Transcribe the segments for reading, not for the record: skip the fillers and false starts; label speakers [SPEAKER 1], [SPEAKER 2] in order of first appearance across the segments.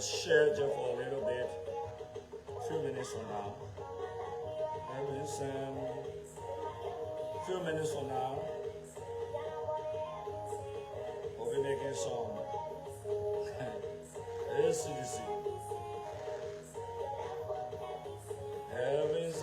[SPEAKER 1] share just for a little bit. Few minutes from now. Few minutes from now, we'll be making some CDC. Heaven's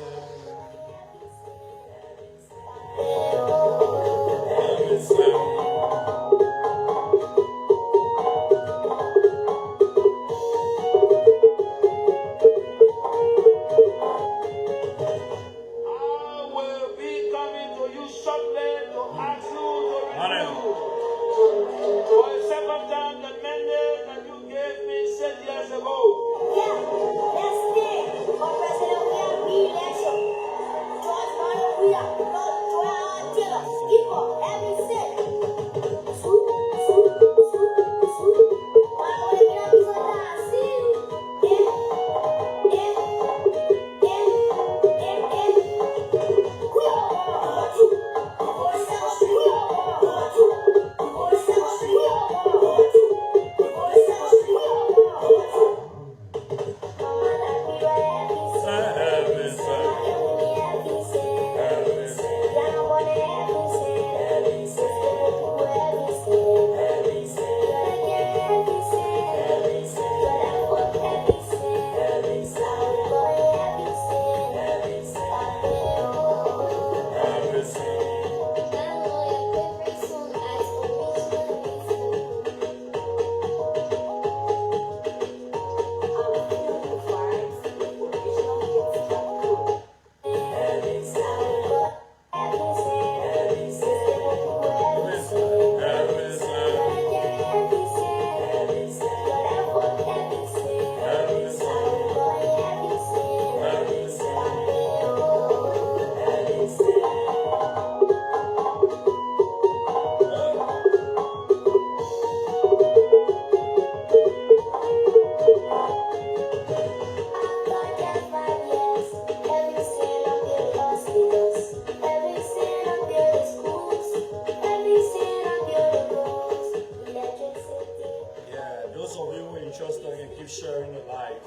[SPEAKER 1] sharing the life.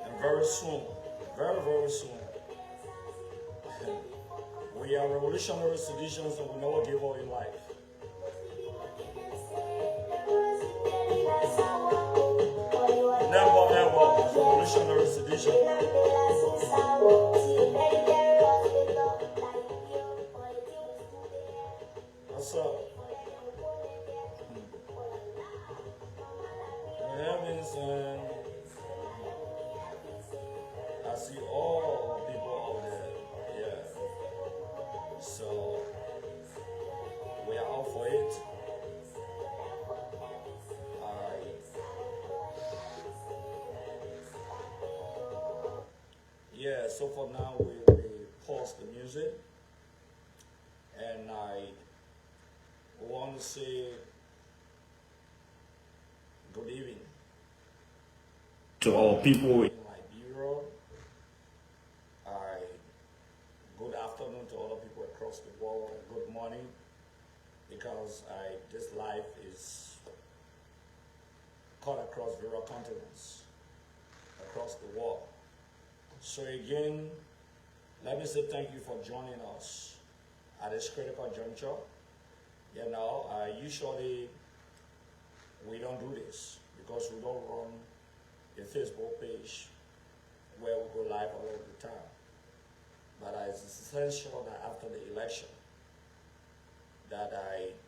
[SPEAKER 1] And very soon, very soon, we are revolutionary seditions and we never give up in life. Never ever revolutionary sedition. What's up? I see all people out there, yeah. So we are out for it. Yeah. So for now we pause the music, and I want to say good evening to all people in Liberia. Good afternoon to all the people across the world, and good morning, because this life is cut across various continents, across the world. So again, let me say thank you for joining us at this critical juncture. You know, usually we don't do this because we don't run a Facebook page where we go live all of the time. But it's essential that after the election, that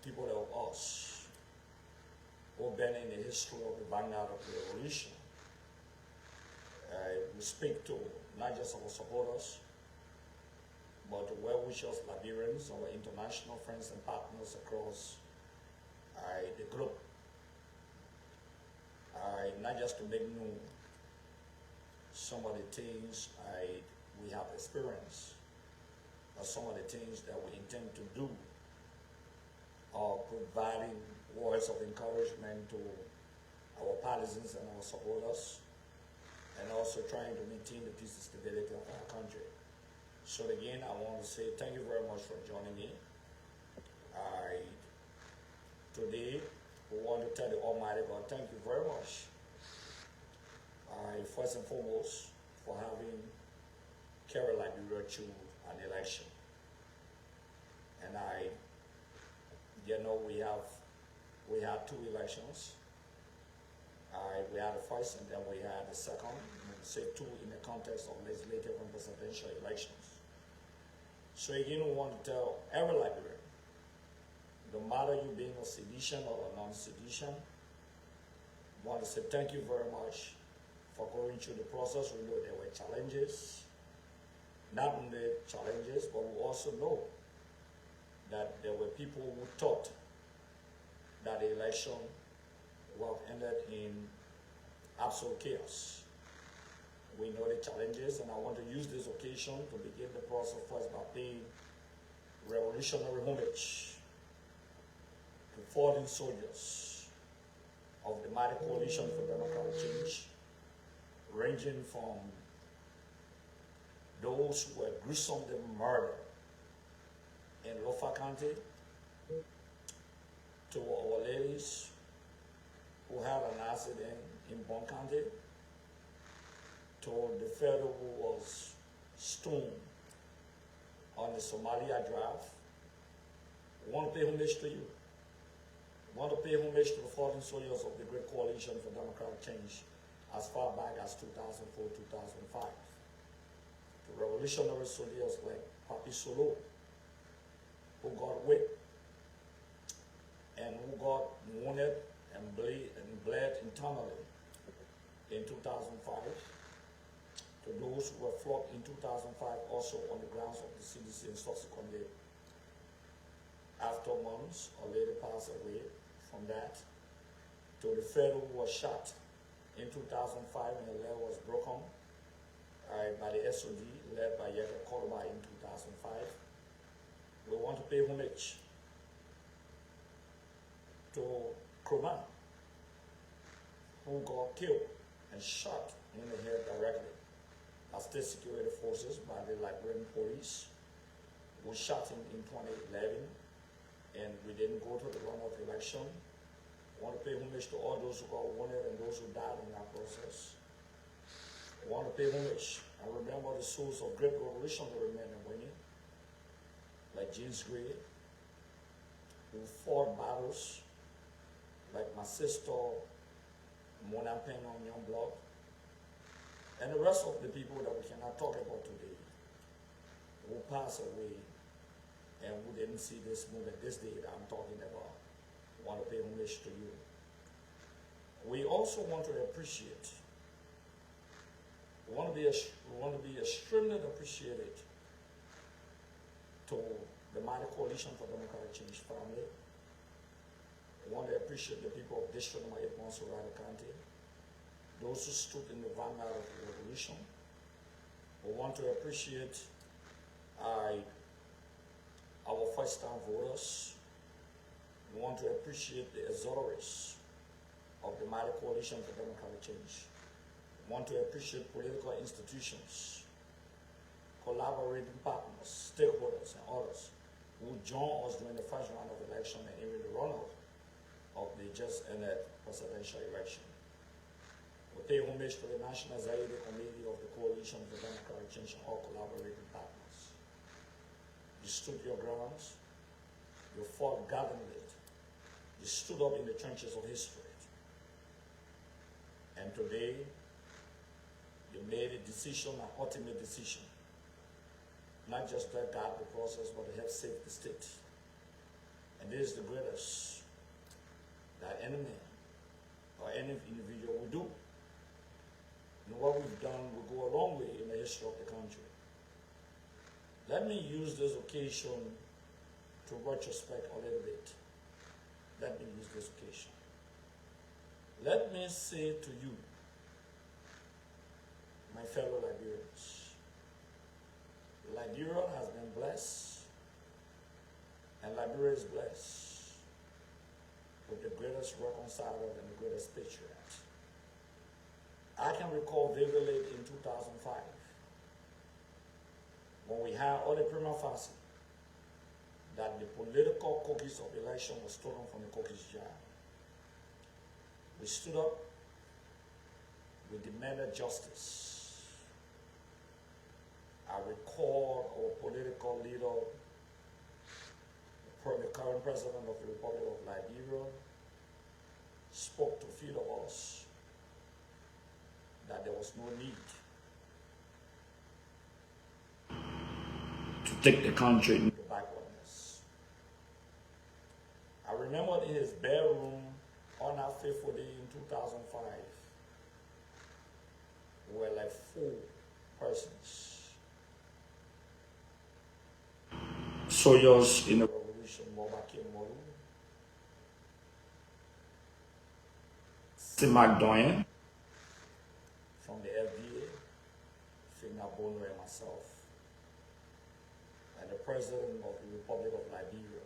[SPEAKER 1] people of us who have been in the history of the vanguard of the revolution, we speak to not just our supporters, but well-wishers, Liberians, our international friends and partners across the globe. Not just to make known some of the things we have experienced, but some of the things that we intend to do, or providing words of encouragement to our partisans and our supporters, and also trying to maintain the peace and stability of our country. So again, I want to say thank you very much for joining me. Today, we want to tell the Almighty God, thank you very much first and foremost, for having carried Liberia to an election. And we had two elections. We had the first and then we had the second. We say two in the context of legislative and presidential elections. So again, we want to tell every Liberian, no matter you being a sedition or a non-sedition, we want to say thank you very much for going through the process. We know there were challenges, not only challenges, but we also know that there were people who thought that the election would have ended in absolute chaos. We know the challenges, and I want to use this occasion to begin the process first by paying revolutionary homage to fallen soldiers of the Mighty Coalition for Democratic Change, ranging from those who were gruesomely murdered in Lofa County to our ladies who had an accident in Bon County, to the fellow who was stoned on the Somalia Drive. We want to pay homage to you. We want to pay homage to the fallen soldiers of the Great Coalition for Democratic Change as far back as 2004, 2005. To revolutionary soldiers like Papi Solo, who got whipped and who got wounded and bled internally in 2005. To those who were flogged in 2005 also on the grounds of the CDC and subsequently after months or later passed away from that. To the fellow who was shot in 2005 and the leg was broken by the SOD led by Yeka Koroma in 2005. We want to pay homage to Kroma, who got killed and shot in the head directly as state security forces by the Liberian police. We shot him in 2011 and we didn't go to the runoff election. We want to pay homage to all those who got wounded and those who died in that process. We want to pay homage and remember the souls of great revolutionary men and women like James Gray, who fought battles, like my sister Mona Pennon Youngblood, and the rest of the people that we cannot talk about today, who passed away and who didn't see this movement, this day that I'm talking about. I want to pay homage to you. We also want to appreciate, we want to be extremely appreciated to the Mighty Coalition for Democratic Change family. We want to appreciate the people of District Number 8 Monserrate County, those who stood in the vanguard of the revolution. We want to appreciate our first-time voters. We want to appreciate the auxiliaries of the Mighty Coalition for Democratic Change. We want to appreciate political institutions, collaborating partners, stakeholders, and others who joined us during the first round of election and even the runoff of the just ended presidential election. We pay homage to the National Zaire Committee of the Coalition for Democratic Change and all collaborating partners. You stood your grounds, you fought gallantly, you stood up in the trenches of history. And today, you made a decision, an ultimate decision, not just to guard the process, but to help save the state. And this is the greatest that any man or any individual will do. And what we've done will go a long way in the history of the country. Let me use this occasion to retrospect a little bit. Let me use this occasion. Let me say to you, my fellow Liberians, Liberia has been blessed, and Liberia is blessed with the greatest reconciler and the greatest patriot. I can recall vividly in 2005 when we had all the prima facie that the political cookies of election was stolen from the cookies jar. We stood up, We demanded justice. I recall our political leader, the current president of the Republic of Liberia, spoke to a few of us that there was no need to take the country into backwardness. I remember in his bedroom on that fateful day in 2005, we were like 4 persons. Soldiers in the revolution, Mobake Moru, Simak Doyen from the FDA, Fina Bono and myself, and the President of the Republic of Liberia.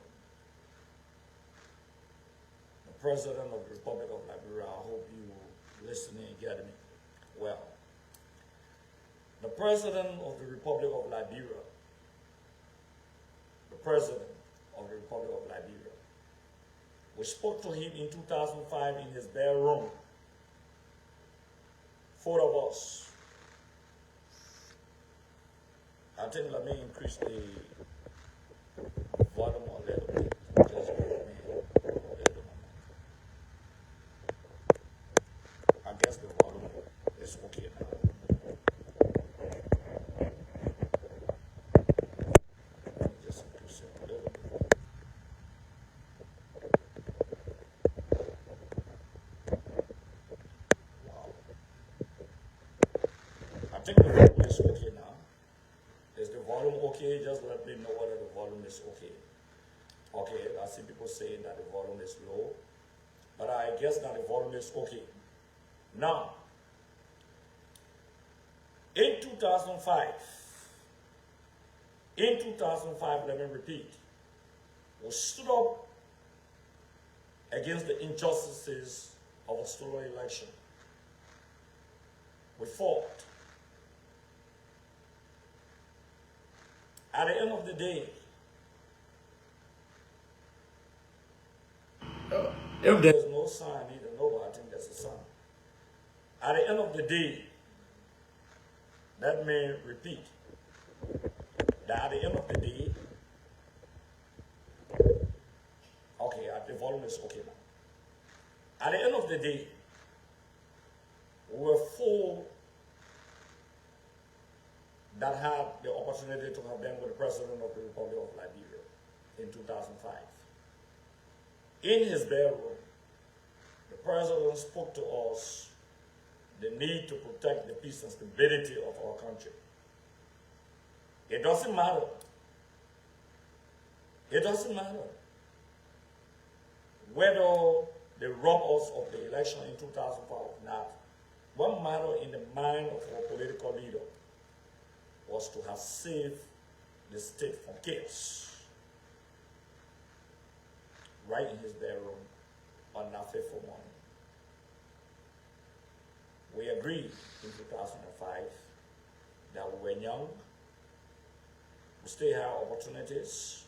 [SPEAKER 1] The President of the Republic of Liberia, I hope you listening and get me well. The President of the Republic of Liberia, the President of the Republic of Liberia, we spoke to him in 2005 in his bedroom. 4 of us. I think let me increase the volume a little bit. Just give me a little moment. I guess the volume is okay now. Let me just increase it a little bit. Wow. I think the volume is okay now. Is the volume okay? Just let me know whether the volume is okay. Okay, I see people saying that the volume is low, but I guess that the volume is okay. Now, in 2005, let me repeat, we stood up against the injustices of a stolen election. We fought. At the end of the day, if there's no sign, I need to know, I think there's a sign. At the end of the day, let me repeat, that at the end of the day, okay, the volume is okay now. At the end of the day, we were 4 that had the opportunity to have been with the President of the Republic of Liberia in 2005. In his bedroom, the President spoke to us the need to protect the peace and stability of our country. It doesn't matter. It doesn't matter whether they rob us of the election in 2005 or not. What mattered in the mind of our political leader was to have saved the state from chaos. Right in his bedroom on that fateful morning. We agreed in 2005 that we were young, we still had opportunities,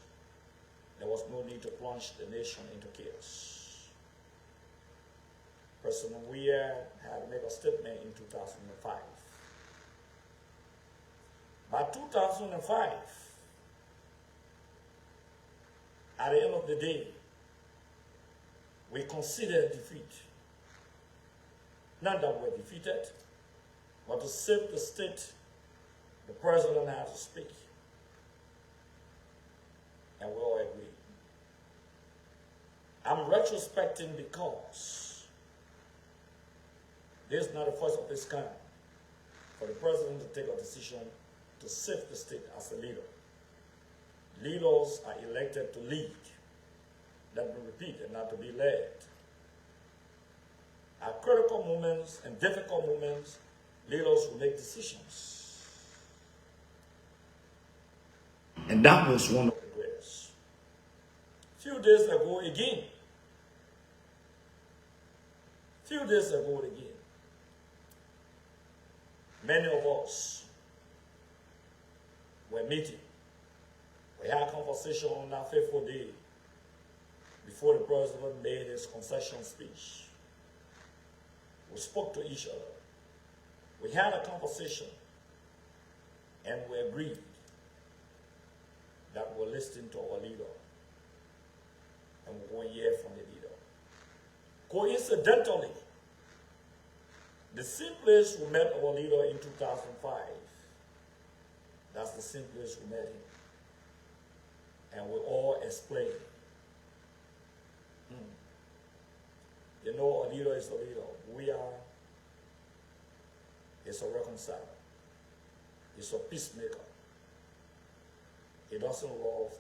[SPEAKER 1] there was no need to plunge the nation into chaos. President Weir had made a statement in 2005. By 2005, at the end of the day, we considered defeat. Not that we're defeated, but to save the state, the president had to speak. And we all agree. I'm retrospecting because this is not the first of its kind for the president to take a decision to save the state as a leader. Leaders are elected to lead. Let me repeat, and not to be led. At critical moments and difficult moments, leaders will make decisions. And that was one of the greatest. Few days ago again, many of us were meeting. We had a conversation on that fateful day before the president made his concession speech. We spoke to each other. We had a conversation and we agreed that we're listening to our leader and we're going to hear from the leader. Coincidentally, the same place we met our leader in 2005, that's the same place we met him. And we all explained. You know, a leader is a leader. We are a reconciler. He's a peacemaker. He doesn't love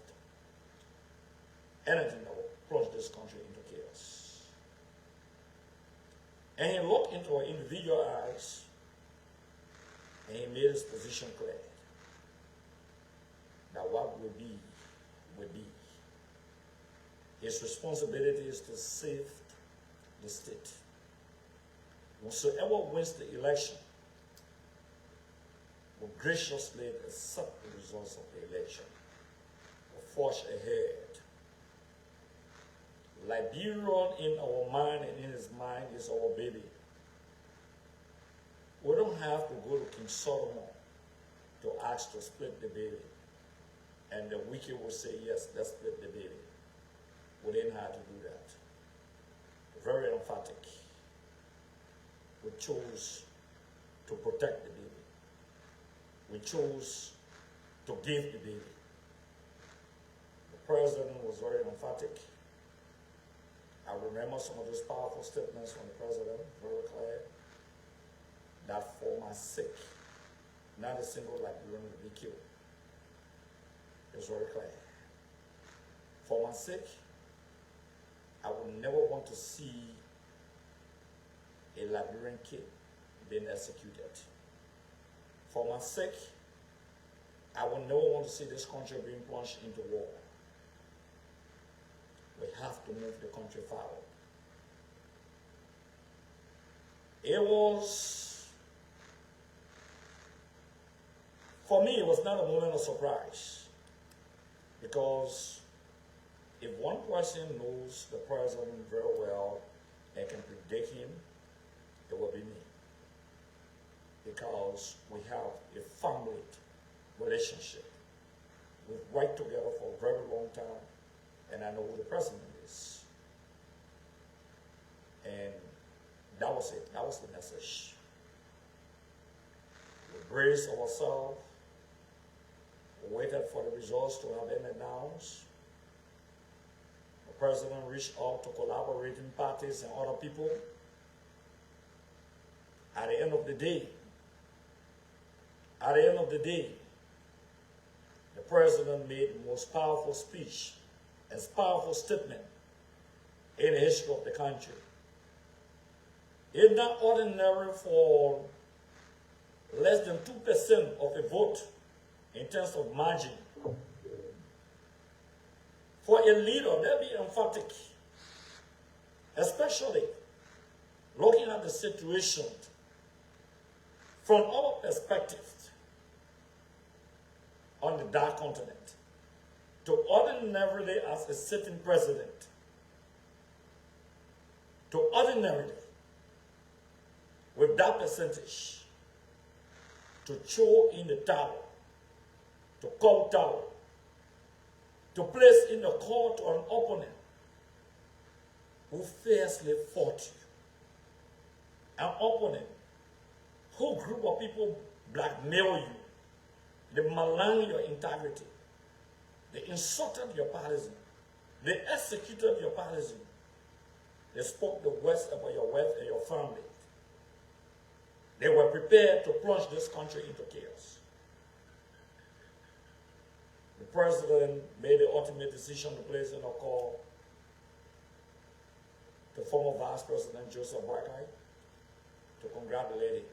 [SPEAKER 1] anything that will plunge this country into chaos. And he looked into our individual eyes and he made his position clear that what will be, will be. His responsibility is to save the state. Whosoever wins the election will graciously accept the results of the election, will forge ahead. Liberia in our mind and in his mind is our baby. We don't have to go to King Solomon to ask to split the baby. And the wicked will say, yes, let's split the baby. We didn't have to do that. Very emphatic. We chose to protect the baby. We chose to give the baby. The president was very emphatic. I remember some of those powerful statements from the president, very clear, that for my sake, not a single Liberian will be killed. It was very clear. For my sake, I would never want to see a Liberian kid being executed. For my sake, I would never want to see this country being plunged into war. We have to move the country forward. It was, for me, it was not a moment of surprise. Because if one person knows the president very well and can predict him, it will be me. Because we have a family relationship. We've worked together for a very long time, and I know who the president is. And that was it. That was the message. We braced ourselves. We waited for the results to have been announced. The president reached out to collaborating parties and other people. At the end of the day, the president made the most powerful speech and powerful statement in the history of the country. It's not ordinary for less than 2% of a vote in terms of margin. For a leader, they'll be emphatic, especially looking at the situation from our perspective on the dark continent, to ordinarily as a sitting president, to ordinarily with that percentage, to throw in the towel, to call towel, to place in the court to an opponent who fiercely fought you, an opponent who group of people blackmail you, they malign your integrity, they insulted your partisan, they executed your partisan, they spoke the worst about your wealth and your family. They were prepared to plunge this country into chaos. The president made the ultimate decision to place in a call to former Vice President Joseph Boakai to congratulate him.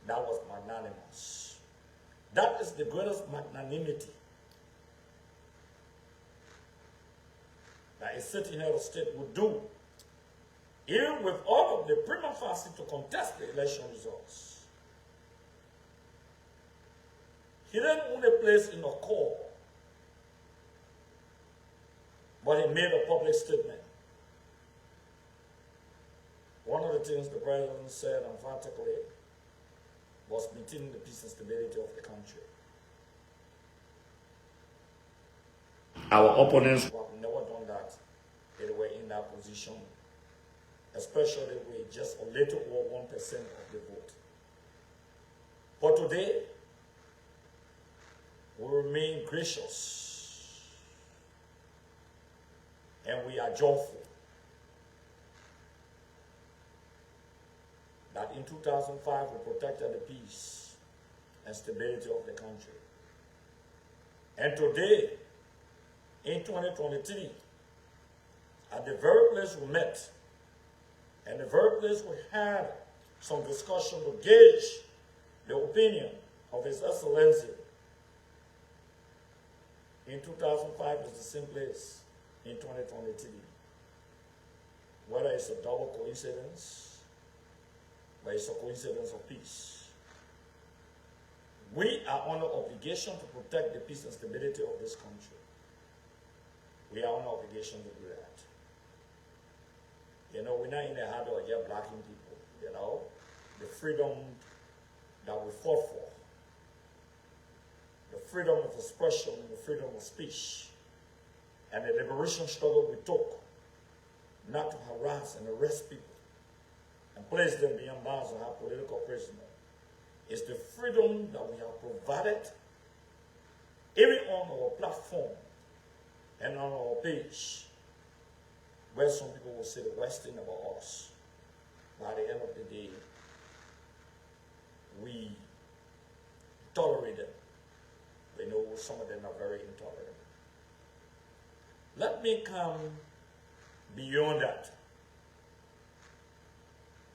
[SPEAKER 1] That was magnanimous. That is the greatest magnanimity that a sitting head of state would do, even with all of the prima facie to contest the election results. He didn't only place in a call, but he made a public statement. One of the things the president said emphatically was maintaining the peace and stability of the country. Our opponents who have never done that, they were in that position, especially with just a little over 1% of the vote. But today, we remain gracious and we are joyful that in 2005 we protected the peace and stability of the country. And today, in 2023, at the very place we met, and the very place we had some discussion to gauge the opinion of His Excellency, in 2005 is the same place in 2023. Whether it's a double coincidence, but it's a coincidence of peace. We are under obligation to protect the peace and stability of this country. We are under obligation to do that. You know, we're not in the habit of just blacking people, you know. The freedom that we fought for, the freedom of expression, the freedom of speech, and the liberation struggle we took, not to harass and arrest people and place them beyond bounds and have political prisoners, is the freedom that we have provided, even on our platform and on our page, where some people will say the worst thing about us. By the end of the day, we tolerate them. We know some of them are very intolerant. Let me come beyond that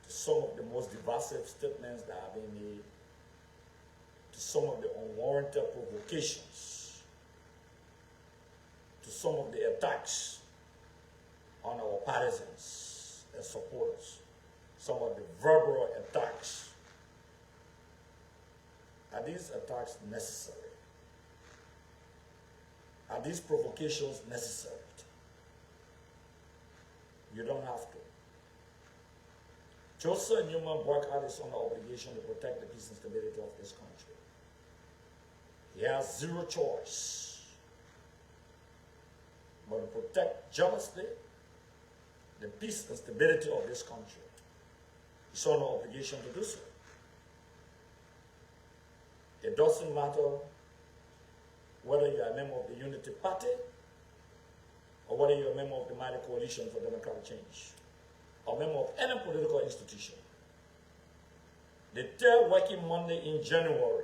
[SPEAKER 1] to some of the most divisive statements that have been made, to some of the unwarranted provocations, to some of the attacks on our partisans and supporters, some of the verbal attacks. Are these attacks necessary? Are these provocations necessary? You don't have to. Joseph Newman worked out his own obligation to protect the peace and stability of this country. He has zero choice but to protect jealously the peace and stability of this country. It's on our obligation to do so. It doesn't matter whether you are a member of the Unity Party or whether you're a member of the Mighty Coalition for Democratic Change or a member of any political institution. The third working Monday in January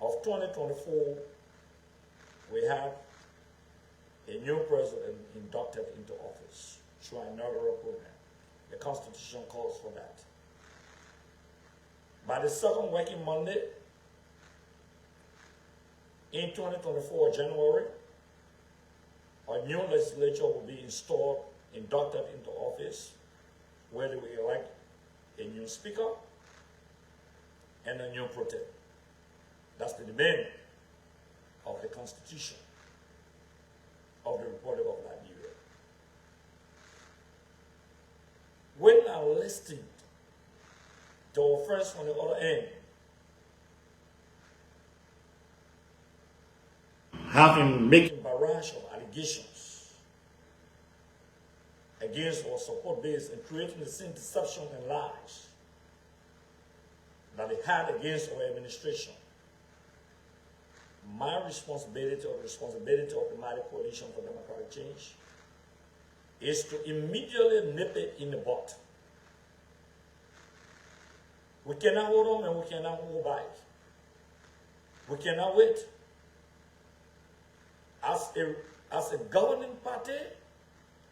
[SPEAKER 1] of 2024, we have a new president inducted into office through an inaugural program. The Constitution calls for that. By the second working Monday in 2024, January, a new legislature will be installed, inducted into office, where they will elect a new speaker and a new pro tem. That's the demand of the Constitution of the Republic of Liberia. When I listened to our friends on the other end, making barrage of allegations against our support base and creating the same deception and lies that they had against our administration, my responsibility or the responsibility of the Mighty Coalition for Democratic Change is to immediately nip it in the bud. We cannot hold on and we cannot hold back. We cannot wait. As a governing party,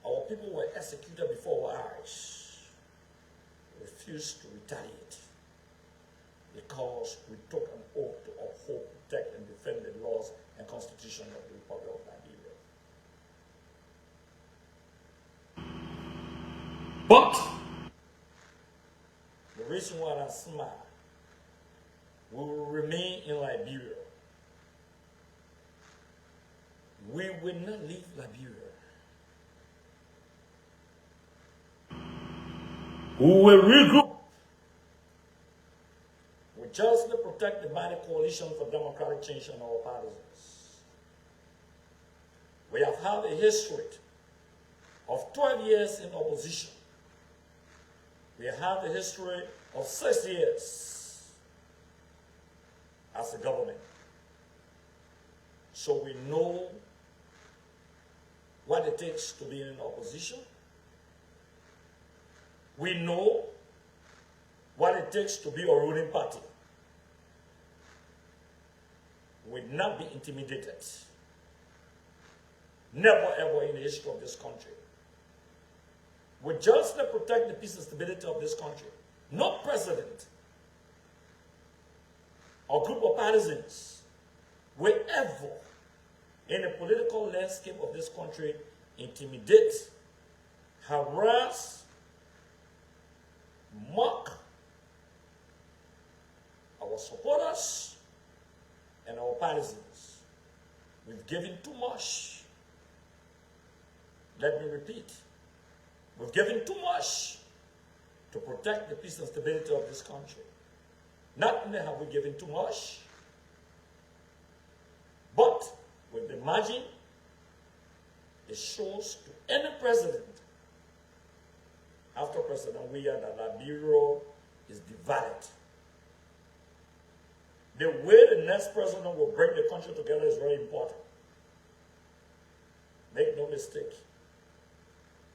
[SPEAKER 1] our people were executed before our eyes. We refused to retaliate because we took an oath to uphold, protect, and defend the laws and constitution of the Republic of Liberia. But the reason why I smile, we will remain in Liberia. We will not leave Liberia. We will regroup. We justly protect the mighty coalition for democratic change and our partisans. We have had a history of 12 years in opposition. We have a history of 6 years as a government. So we know what it takes to be in opposition. We know what it takes to be a ruling party. We will not be intimidated. Never ever in the history of this country. We just protect the peace and stability of this country. No president or group of partisans will ever, in the political landscape of this country, intimidate, harass, mock our supporters and our partisans. We've given too much. Let me repeat. We've given too much to protect the peace and stability of this country. Not only have we given too much, but with the margin, it shows to any president, after President Weah, that Liberia is divided. The way the next president will bring the country together is very important. Make no mistake.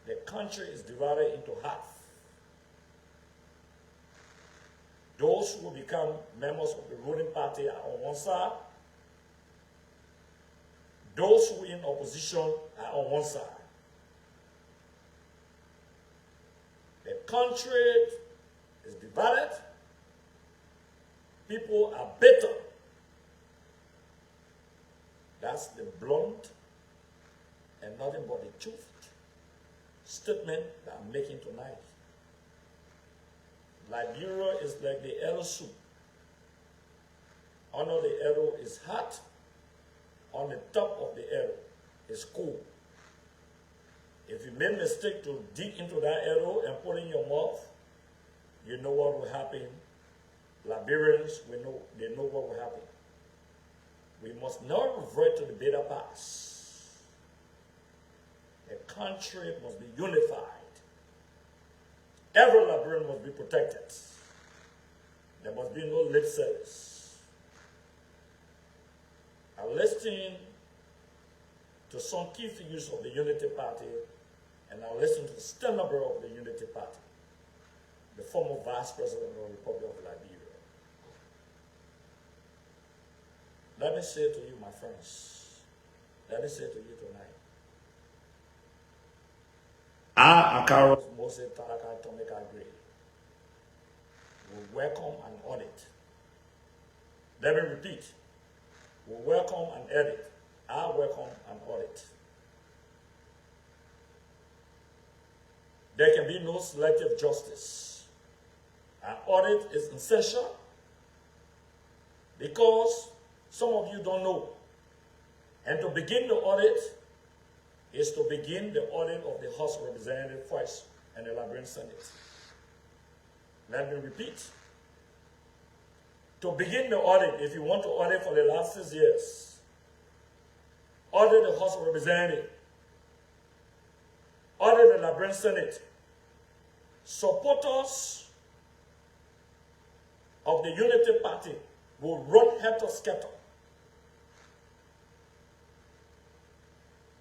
[SPEAKER 1] The country is divided into half. Those who become members of the ruling party are on one side. Those who are in opposition are on one side. The country is divided. People are bitter. That's the blunt and nothing but the truth statement that I'm making tonight. Liberia is like the arrow soup. Under the arrow is hot. On the top of the arrow is cold. If you make a mistake to dig into that arrow and put it in your mouth, you know what will happen. Liberians, they know what will happen. We must not revert to the bitter past. The country must be unified. Every Liberian must be protected. There must be no lip service. I listened to some key figures of the Unity Party, and I listened to the stand-up of the Unity Party, the former Vice President of the Republic of Liberia. Let me say to you, my friends, let me say to you tonight, I, Akaros Mose Taraka Tomeka Gray, will welcome an audit. Let me repeat. We welcome an audit. I welcome an audit. There can be no selective justice. An audit is essential because some of you don't know. And to begin the audit is to begin the audit of the House of Representatives first and the Liberian Senate. Let me repeat. To begin the audit, if you want to audit for the last 6 years, audit the House of Representatives, audit the Liberian Senate. Supporters of the Unity Party will run helter-skelter.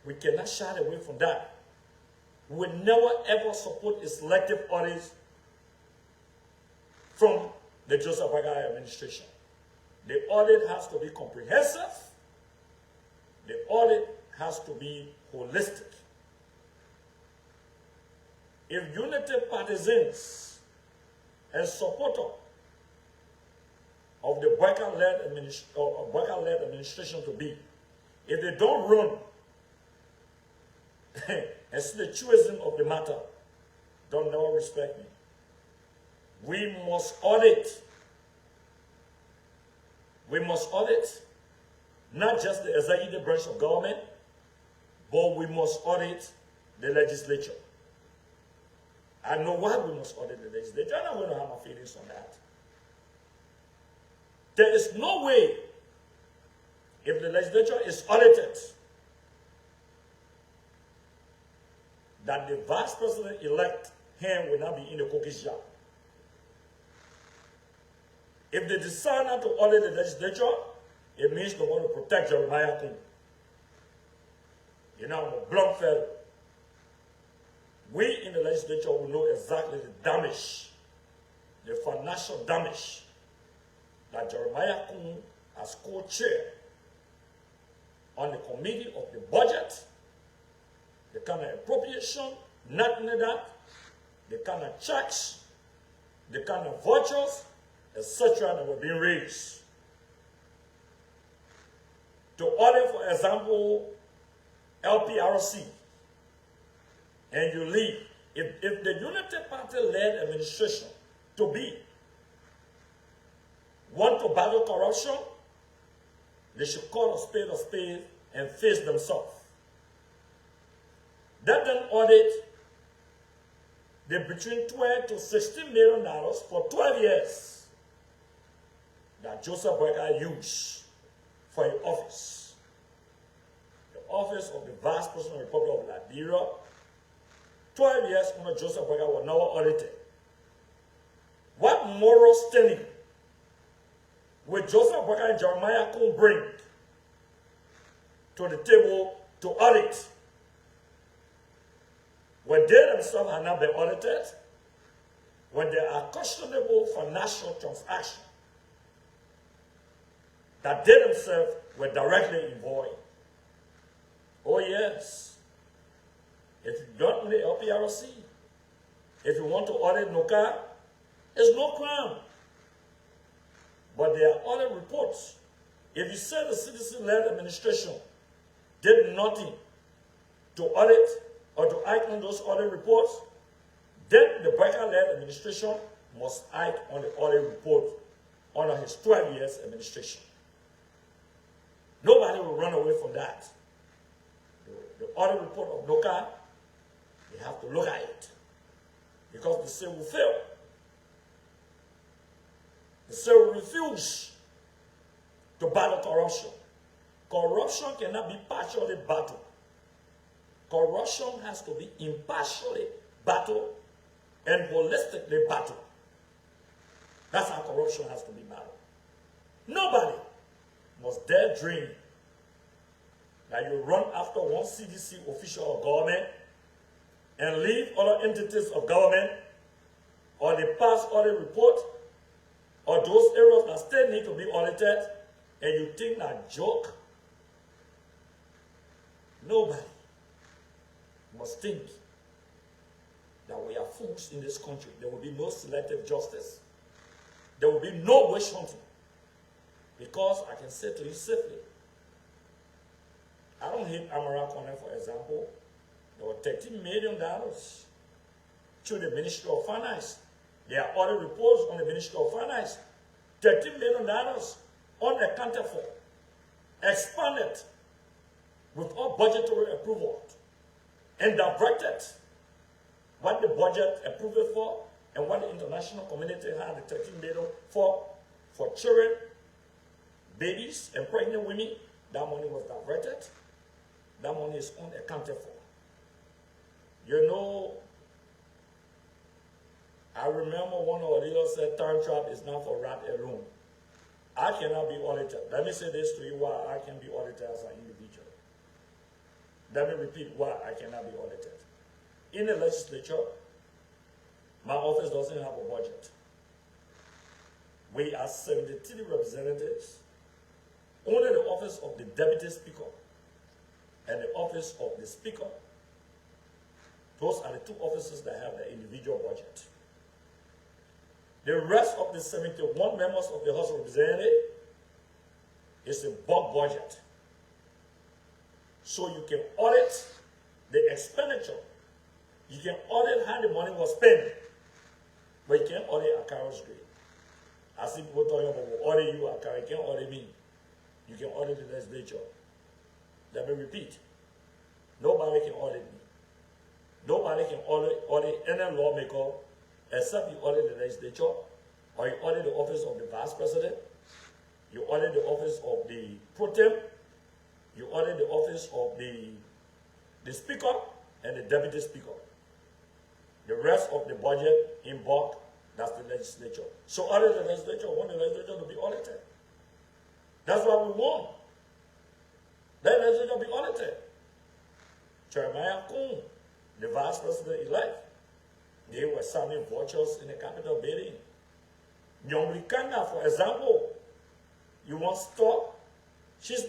[SPEAKER 1] We cannot shy away from that. We will never ever support a selective audit from the Joseph Bagai administration. The audit has to be comprehensive. The audit has to be holistic. If Unity partisans and supporters of the Bagai-led administration to be, if they don't run and see the truism of the matter, don't never respect me. We must audit. We must audit not just the executive branch of government, but we must audit the legislature. I know why we must audit the legislature. I'm not going to have my feelings on that. There is no way, if the legislature is audited, that the vice president-elect hand will not be in the cookies jar. If they decide not to audit the legislature, it means they want to protect Jeremiah King. You know, I'm a blunt fellow. We in the legislature will know exactly the damage, the financial damage that Jeremiah King as co-chair on the committee of the budget, the kind of appropriation, not only that, the kind of checks, the kind of vouchers, etc. that were being raised. To audit, for example, LPRC, and you leave, if the United Party-led administration to be want to battle corruption, they should call a spade and face themselves. Let them audit the between $12 to $16 million for 12 years that Joseph Boyka used for his office. The office of the Vice President of the Republic of Liberia. 12 years under Joseph Boyka was never audited. What moral standing will Joseph Boyka and Jeremiah King bring to the table to audit when they themselves have not been audited, when there are questionable financial transactions that they themselves were directly involved in? Oh yes. If you don't need LPRC, if you want to audit NOCA, it's no crime. But there are other reports. If you say the CDC-led administration did nothing to audit or to act on those audit reports, then the Boyka-led administration must act on the audit report under his 12 years administration. Nobody will run away from that. The audit report of NOCA, they have to look at it because the state will fail. The state will refuse to battle corruption. Corruption cannot be partially battled. Corruption has to be impartially battled and holistically battled. That's how corruption has to be battled. Nobody must dare dream that you run after one CDC official of government and leave other entities of government or the past audit report or those areas that still need to be audited, and you think that joke. Nobody must think that we are fools in this country. There will be no selective justice. There will be no witch hunting. Because I can say to you safely, I don't hate Amara Corner, for example. There were $13 million to the Ministry of Finance. There are other reports on the Ministry of Finance. $13 million unaccounted for, expanded with all budgetary approval, and directed what the budget approved it for and what the international community had the $13 million for children, babies, and pregnant women. That money was diverted. That money is unaccounted for. You know, I remember one of the leaders said, "Time trap is not for rat alone." I cannot be audited. Let me say this to you why I can be audited as an individual. Let me repeat why I cannot be audited. In the legislature, my office doesn't have a budget. We are 73 representatives. Only the office of the Deputy Speaker and the office of the Speaker, those are the two offices that have the individual budget. The rest of the 71 members of the House of Representatives is a bulk budget. So you can audit the expenditure. You can audit how the money was spent, but you can't audit Akaro's grade. I see people talking about, "We'll audit you, Akara." You can't audit me. You can audit the legislature. Let me repeat. Nobody can audit me. Nobody can audit any lawmaker except you audit the legislature, or you audit the office of the vice president, you audit the office of the pro tem, you audit the office of the speaker and the deputy speaker. The rest of the budget in bulk, that's the legislature. So audit the legislature, want the legislature to be audited. That's what we want. Let the legislature be audited. Jeremiah Kuhn, the vice president-elect, they were sounding vultures in the Capitol building. Nyongli Kanga, for example, you want to stop? She's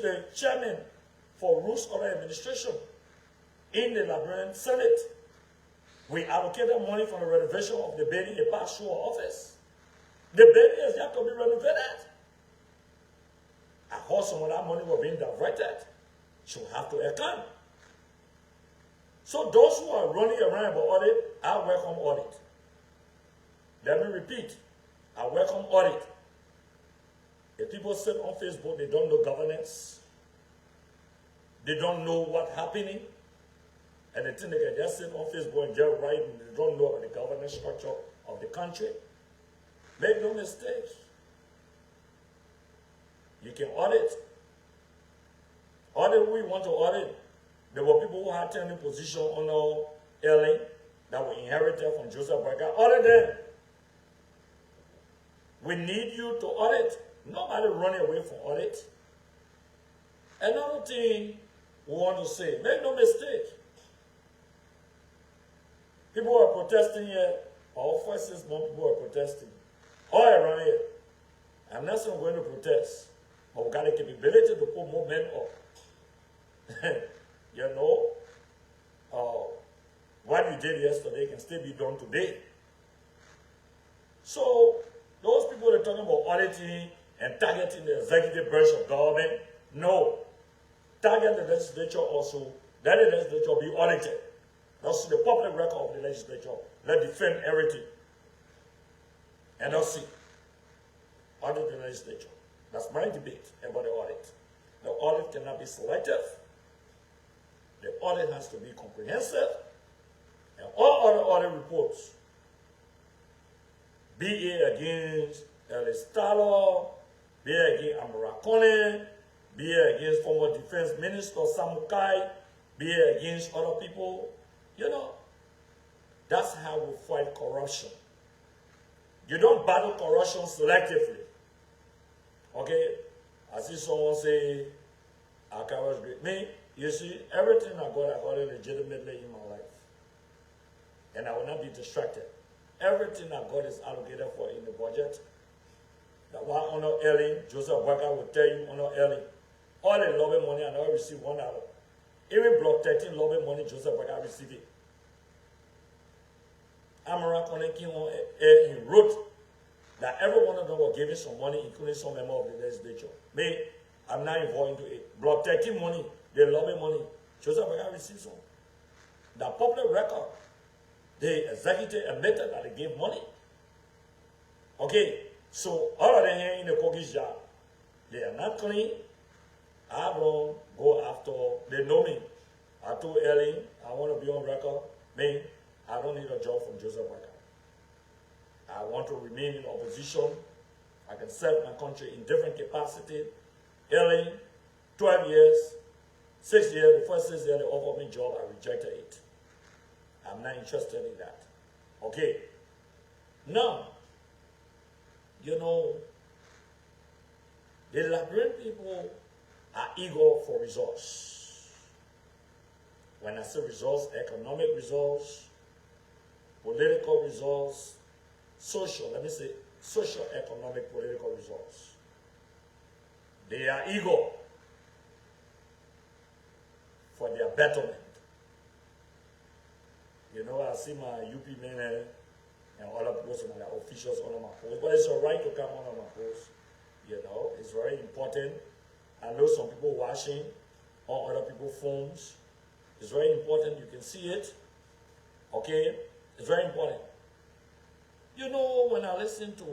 [SPEAKER 1] the chairman for Rules of Administration in the Liberian Senate. We allocated money for the renovation of the building in past her office. The building has yet to be renovated. I heard some of that money was being diverted. She will have to account. So those who are running around about audit, I welcome audit. Let me repeat, I welcome audit. If people sit on Facebook, they don't know governance, they don't know what's happening, and they think they can just sit on Facebook and just write, and they don't know the governance structure of the country. Make no mistake. You can audit. Audit we want to audit. There were people who had tenure position on our LA that were inherited from Joseph Berger. Audit them. We need you to audit. Nobody running away from audit. Another thing we want to say, make no mistake. People are protesting here. All 4 6 months people are protesting. All around here. I'm not saying we're going to protest, but we got the capability to put more men up. You know, what you did yesterday can still be done today. So, those people that are talking about auditing and targeting the executive branch of government, no. Target the legislature also. Let the legislature be audited. That's the public record of the legislature. Let defend everything. And that's it. Audit the legislature. That's my debate about the audit. The audit cannot be selective. The audit has to be comprehensive. And all other audit reports, be it against Ellis Talo, be it against Amarakone, be it against former Defense Minister Samukai, be it against other people, you know, that's how we fight corruption. You don't battle corruption selectively. Okay? I see someone say, Akawa's great. Me, you see, everything I got it legitimately in my life. And I will not be distracted. Everything I got is allocated for in the budget. That one Honor Ellie, Joseph Walker will tell you, Honor Ellie, all the lobby money I never received $1. Even Block 13 lobby money, Joseph Walker received it. Amara Konekin, he wrote that every one of them were giving some money, including some member of the legislature. Me, I'm not involved into it. Block 13 money, the lobby money, Joseph Walker received some. The public record, the executive admitted that they gave money. Okay, so all of them here in the cookies jar, they are not clean. I don't go after, they know me. I told Ellen, I want to be on record. Me, I don't need a job from Joseph Walker. I want to remain in opposition. I can serve my country in different capacity. Ellen, 12 years, 6 years, the first 6 years they offered me a job, I rejected it. I'm not interested in that. Okay. Now, you know, the Liberian people are eager for results. When I say results, economic results, political results, social, let me say social, economic, political results. They are eager for their betterment. You know, I see my UP men and all of those of my officials on my post, but it's all right to come on my post. You know, it's very important. I know some people watching on other people's phones. It's very important. You can see it. Okay? It's very important. You know, when I listen to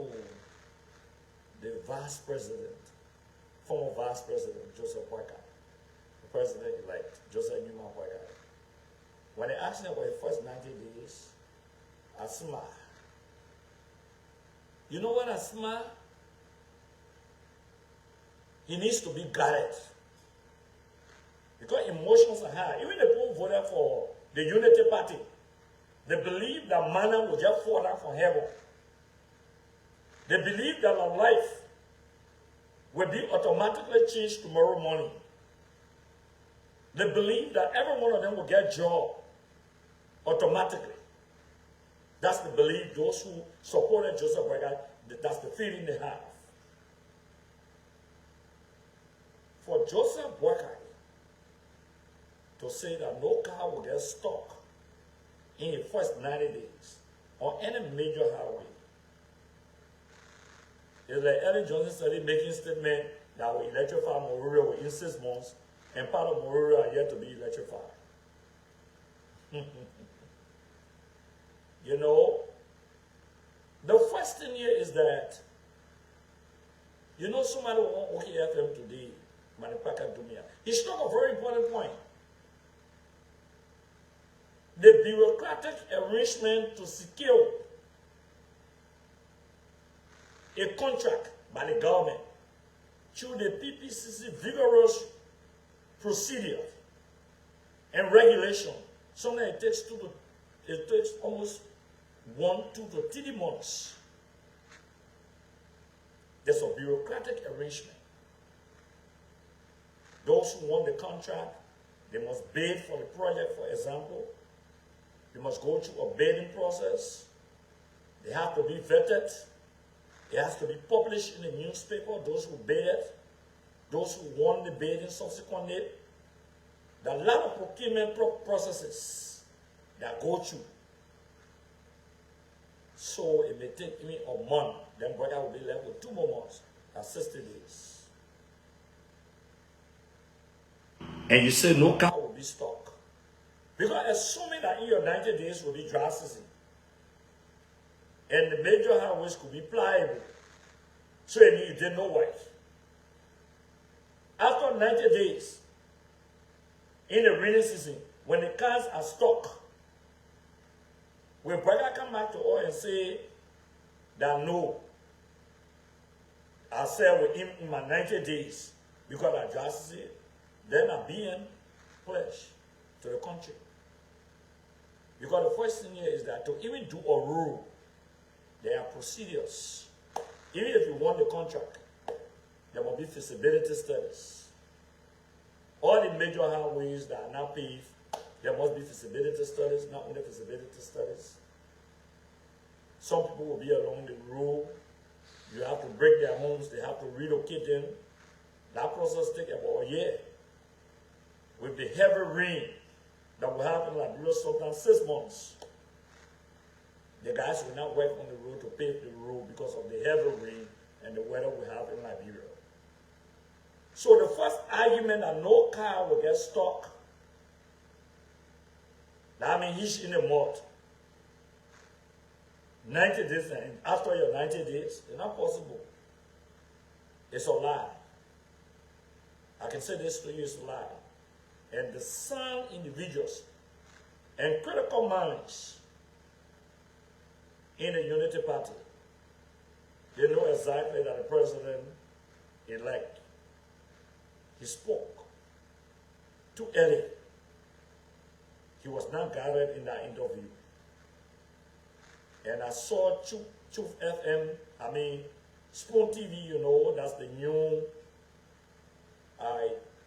[SPEAKER 1] the vice president, former vice president, Joseph Walker, the president-elect, Joseph Newman Walker, When they asked him about the first 90 days, I smiled. You know when I smile? He needs to be guided. Because emotions are high. Even the people who voted for the Unity Party, they believe that manna will just fall down from heaven. They believe that our life will be automatically changed tomorrow morning. They believe that every one of them will get a job automatically. That's the belief those who supported Joseph Boyka, that's the feeling they have. For Joseph Boyka to say that no car will get stuck in the first 90 days on any major highway, it's like Ellen Johnson started making a statement that will electrify Monrovia within 6 months, and part of Monrovia are yet to be electrified. You know, the first thing here is that, you know, somebody on OKFM today, Manipaka Dumia, he struck a very important point. The bureaucratic arrangement to secure a contract by the government through the PPCC vigorous procedure and regulation. Sometimes it takes almost 1, 2 to 3 months. There's a bureaucratic arrangement. Those who want the contract, they must bid for the project, for example. They must go through a bidding process. They have to be vetted. It has to be published in the newspaper, those who bid it, those who won the bidding subsequently. There are a lot of procurement processes that go through. So it may take me a month, then brother will be left with 2 more months, that's 60 days. And you say no car will be stuck. Because assuming that in your 90 days will be dry season, and the major highways could be pliable, so you did no work. After 90 days, in the rainy season, when the cars are stuck, will brother come back to us and say that no, I sell with him in my 90 days because I just it, then I'm being pledged to the country. Because the first thing here is that to even do a rule, there are procedures. Even if you want the contract, there will be feasibility studies. All the major highways that are now paved, there must be feasibility studies, not only feasibility studies. Some people will be along the road. You have to break their homes, they have to relocate them. That process takes about a year. With the heavy rain that will happen in Liberia, sometimes 6 months. The guys will not work on the road to pave the road because of the heavy rain and the weather we have in Liberia. So the first argument that no car will get stuck, that means he's in the mud. 90 days, and after your 90 days, it's not possible. It's a lie. I can say this to you, it's a lie. And the sound individuals and critical minds in the Unity Party, they know exactly that the president-elect, he spoke too early. He was not guided in that interview. And I saw Truth FM, Spoon TV, you know, that's the new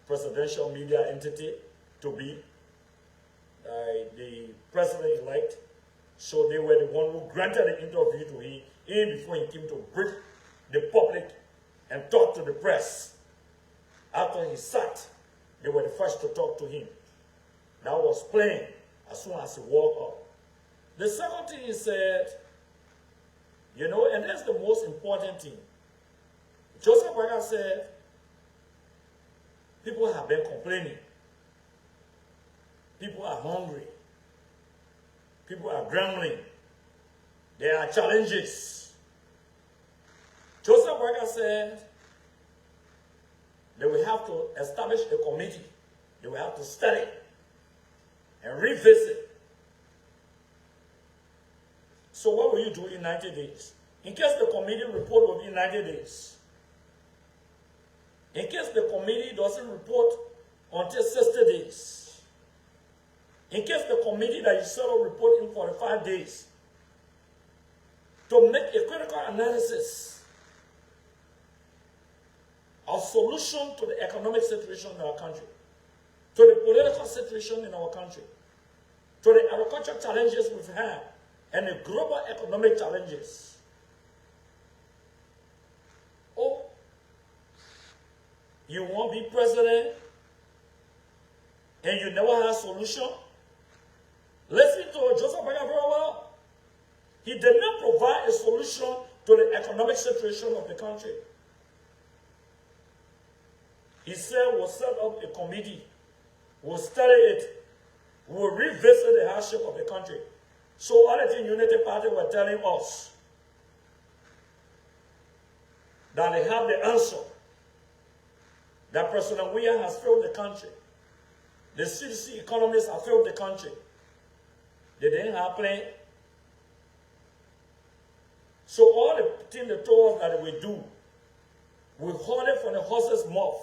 [SPEAKER 1] presidential media entity to be the president-elect. So they were the one who granted the interview to him even before he came to brief the public and talk to the press. After he sat, they were the first to talk to him. That was plain as soon as he walked up. The second thing he said, you know, and that's the most important thing. Joseph Boyka said, people have been complaining. People are hungry. People are grumbling. There are challenges. Joseph Boyka said they will have to establish a committee. They will have to study and revisit So what will you do in 90 days? In case the committee report within 90 days. In case the committee doesn't report until 60 days. In case the committee that you set up report in 45 days. To make a critical analysis of solution to the economic situation in our country, to the political situation in our country, to the agricultural challenges we've had, and the global economic challenges. Oh, you want to be president and you never have a solution? Listen to Joseph Baga very well. He did not provide a solution to the economic situation of the country. He said we'll set up a committee, we'll study it, we'll revisit the hardship of the country. So all the Unity Party were telling us that they have the answer, that President Weah has failed the country. The CDC economists have failed the country. They didn't have a plan. So all the things they told us that we do, we heard it from the horse's mouth.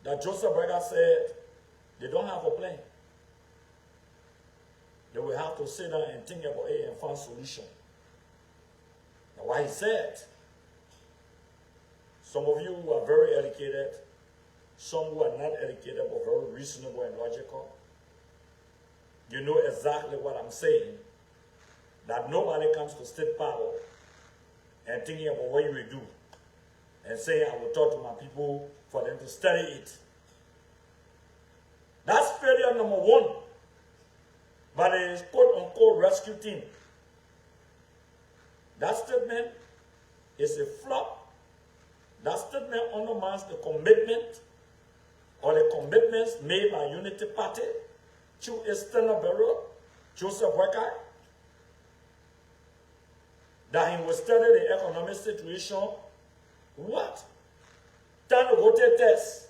[SPEAKER 1] That Joseph Berger said they don't have a plan. They will have to sit down and think about it and find a solution. That's why he said, some of you who are very educated, some who are not educated but very reasonable and logical, you know exactly what I'm saying. That nobody comes to state power and thinking about what you will do and saying, I will talk to my people for them to study it. That's failure number one. But it is quote-unquote rescue team. That statement is a flop. That statement undermines the commitment or the commitments made by Unity Party through its standard bearer, Joseph Boyka, that he will study the economic situation. What? Time to go take tests.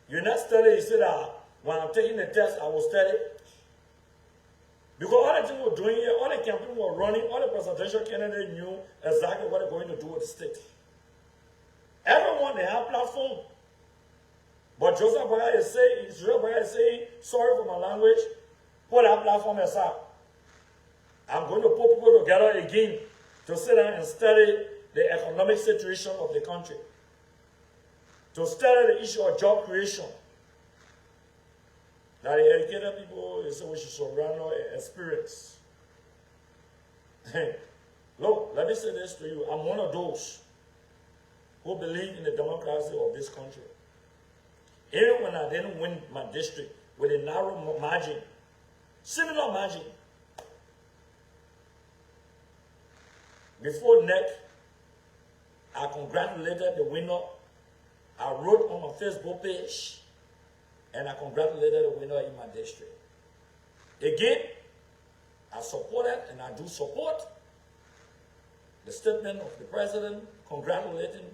[SPEAKER 1] You not study, you say that when I'm taking the test, I will study. Because all the things we're doing here, all the campaign we're running, all the presidential candidates knew exactly what they're going to do with the state. Everyone, they have platform. But Joseph Boyka is saying, sorry for my language, put that platform aside. I'm going to put people together again to sit down and study the economic situation of the country. To study the issue of job creation. Now the educated people, they say we should surround our experience. Look, let me say this to you. I'm one of those who believe in the democracy of this country. Even when I didn't win my district with a narrow margin, similar margin, before NEC, I congratulated the winner. I wrote on my Facebook page, and I congratulated the winner in my district. Again, I supported, and I do support, the statement of the president congratulating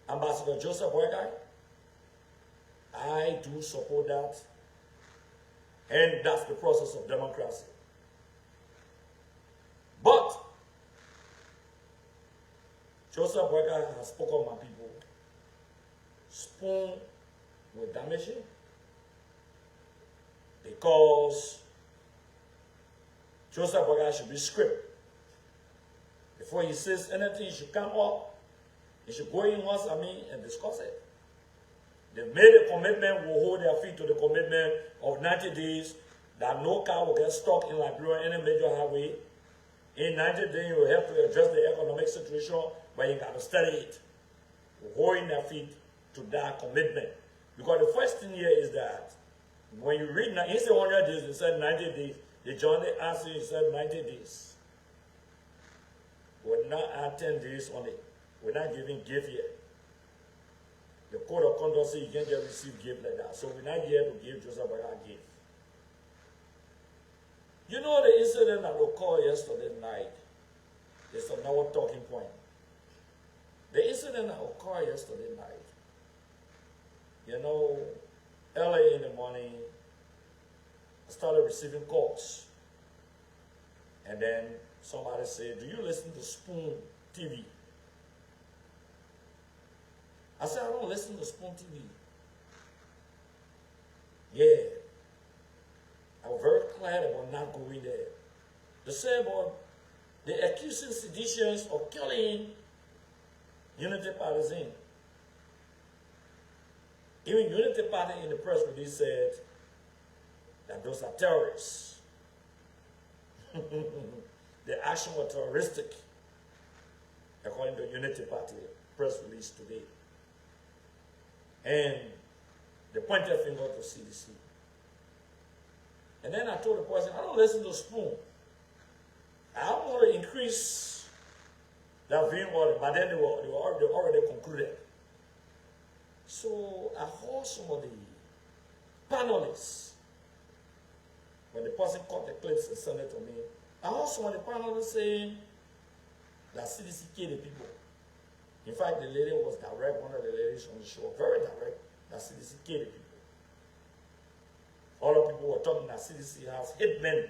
[SPEAKER 1] Ambassador Joseph Boyka. I do support that, and that's the process of democracy. But Joseph Boyka has spoken of my people. Spoon with damaging because Joseph Boyka should be scripted. Before he says anything, he should come up. He should go in once, and discuss it. They've made a commitment, will hold their feet to the commitment of 90 days that no car will get stuck in Liberia, any major highway. In 90 days, you will have to address the economic situation, but you got to study it. Holding their feet to that commitment. Because the first thing here is that when you read, he said 100 days, he said 90 days. The John they answered, he said 90 days. We're not at 10 days on it. We're not giving gift yet. The code of conduct says you can't just receive gift like that. So we're not here to give Joseph Boyka a gift. You know the incident that occurred yesterday night is another talking point. The incident that occurred yesterday night, you know, early in the morning, I started receiving calls And then somebody said, do you listen to Spoon TV? I said, I don't listen to Spoon TV. Yeah. I was very clear about not going there. They said, but they're accusing seditionists of killing Unity Party. Even Unity Party in the press release said that those are terrorists. The action was terroristic, according to Unity Party press release today. And they pointed finger to CDC. And then I told the person, I don't listen to Spoon. I want to increase that viewing order, but then they already concluded. So I heard some of the panelists, when the person cut the clips and sent it to me, I heard some of the panelists saying that CDC killed the people. In fact, the lady was direct, one of the ladies on the show, very direct, that CDC killed the people. All the people were talking that CDC has hitmen,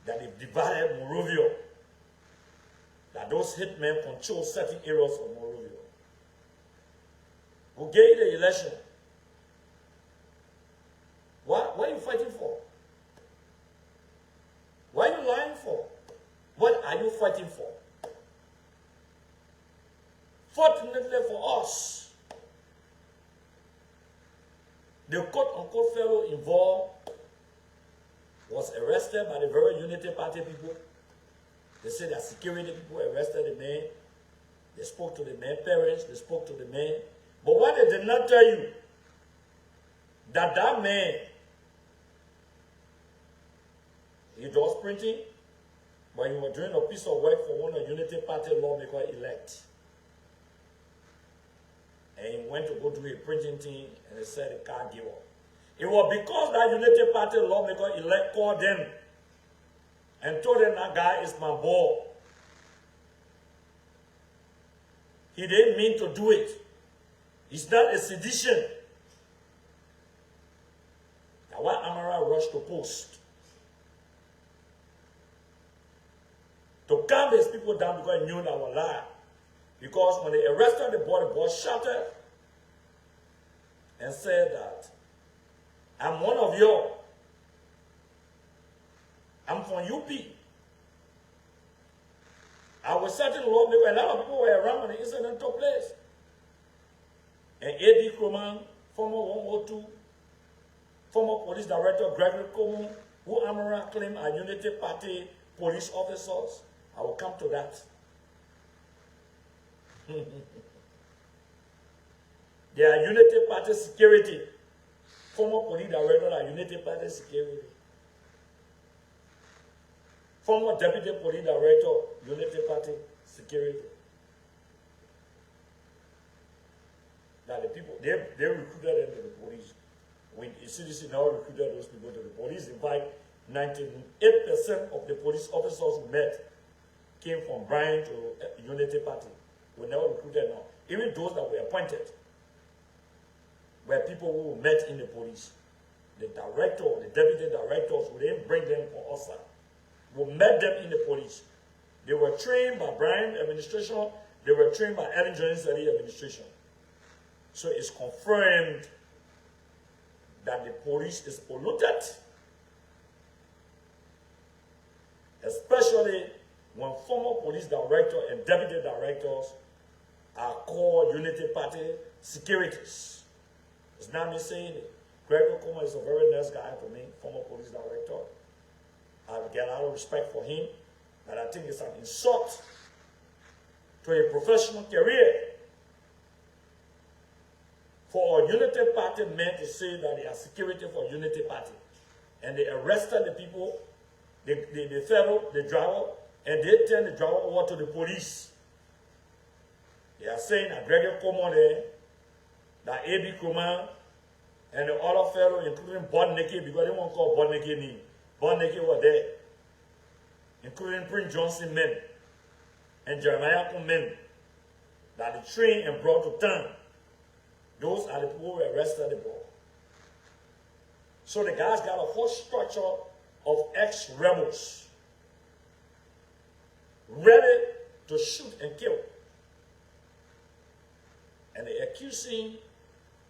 [SPEAKER 1] that they've divided Monrovia, that those hitmen control certain areas of Monrovia. Who gave the election? What are you fighting for? What are you lying for? What are you fighting for? Fortunately for us, the quote-unquote fellow involved was arrested by the very Unity Party people. They said that security people arrested the man. They spoke to the man's parents. They spoke to the man. But what they did not tell you, that man, he was printing, but he was doing a piece of work for one of Unity Party lawmaker elect. And he went to go do a printing thing, and they said he can't give up. It was because that Unity Party lawmaker elect called them and told them that guy is my boy. He didn't mean to do it. It's not a sedition. Now why Amara rushed to post? To calm these people down because he knew that was a lie. Because when they arrested the boy shouted and said that, I'm one of you. I'm from UP. I was certain lawmaker, a lot of people were around when the incident took place. And A.B. Croman, former 102, former police director Gregory Coleman, who Amara claimed are Unity Party police officers. I will come to that. They are Unity Party security. Former police director are Unity Party security. Former deputy police director, Unity Party security. That the people, they recruited them to the police. When the CDC now recruited those people to the police, in fact, 98% of the police officers who met came from Bryan to Unity Party. We never recruited now. Even those that were appointed were people who met in the police. The director, the deputy directors, we didn't bring them for us. We met them in the police. They were trained by Bryan administration. They were trained by Ellen Jones administration. So it's confirmed that the police is polluted, especially when former police director and deputy directors are called Unity Party securities. It's not me saying it. Gregory Coleman is a very nice guy to me, former police director. I get a lot of respect for him, but I think it's an insult to a professional career for a Unity Party men to say that they are security for Unity Party. And they arrested the people, the fellow, the driver, and they turned the driver over to the police. They are saying that Gregory Coleman there, that A.B. Croman, and the other fellow, including Bodneke, because they won't call Bodneke name. Bodneke were there, including Prince Johnson men and Jeremiah men, that they trained and brought to town. Those are the people who were arrested the boy. So the guys got a whole structure of ex-rebels ready to shoot and kill. And they're accusing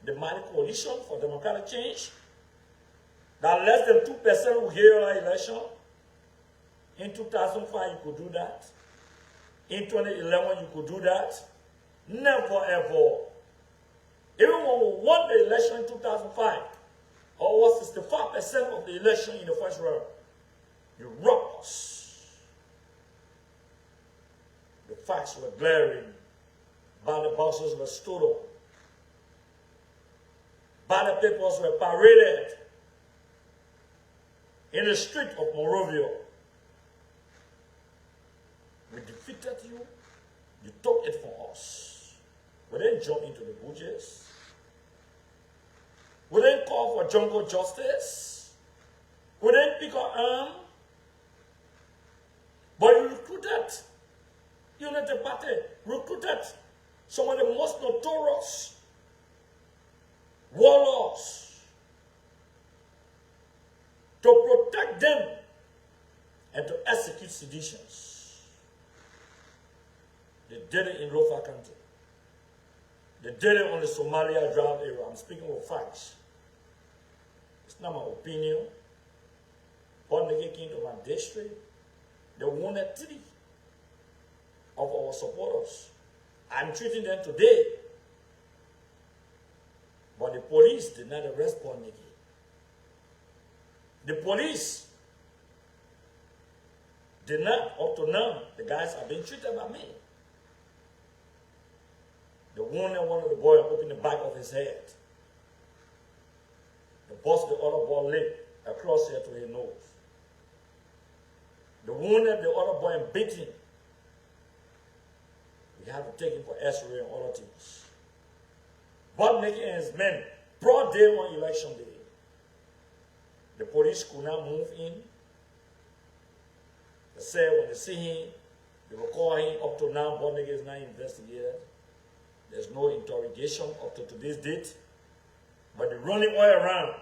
[SPEAKER 1] the Mighty Coalition for Democratic Change that less than 2% will hear our election. In 2005, you could do that. In 2011, you could do that. Never ever. Even when we won the election in 2005, over 65% of the election in the first round, you robbed us. The facts were glaring. Ballot boxes were stood on. Ballot papers were paraded in the street of Monrovia. We defeated you. You took it from us. We didn't jump into the bushes. We didn't call for jungle justice. We didn't pick our arm. But you recruited Unity Party, recruited some of the most notorious warlords to protect them and to execute seditions. They did it in Lofa County. They did it on the Somalia Drive area. I'm speaking of facts. It's not my opinion. When they came to my district, they wanted 3 of our supporters. I'm treating them today. But the police did not arrest Bonnicky. The police did not, up to now, the guys have been treated by me. The one that one of the boys opened the back of his head. The bust the other boy leg across here to his nose. The one that the other boy beat him. We have to take him for X-ray and other things. Bonnicky and his men, broad day on election day. The police could not move in. They said when they see him, they will call him. Up to now, Bonnicky is not investigated. There's no interrogation up to today's date. But they're running all around.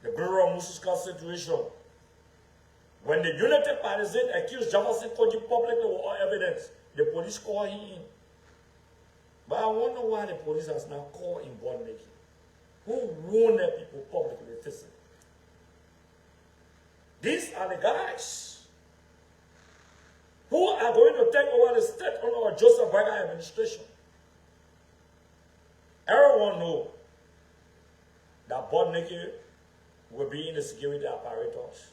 [SPEAKER 1] The Gloria Mususka situation. When the United Partisans accused Jefferson Koji publicly with all evidence, the police called him in. But I wonder why the police has now called in Bonnicky. Who warned the people publicly physically? These are the guys who are going to take over the state under our Joseph Berger administration. Everyone knows that Bonnicky will be in the security apparatus.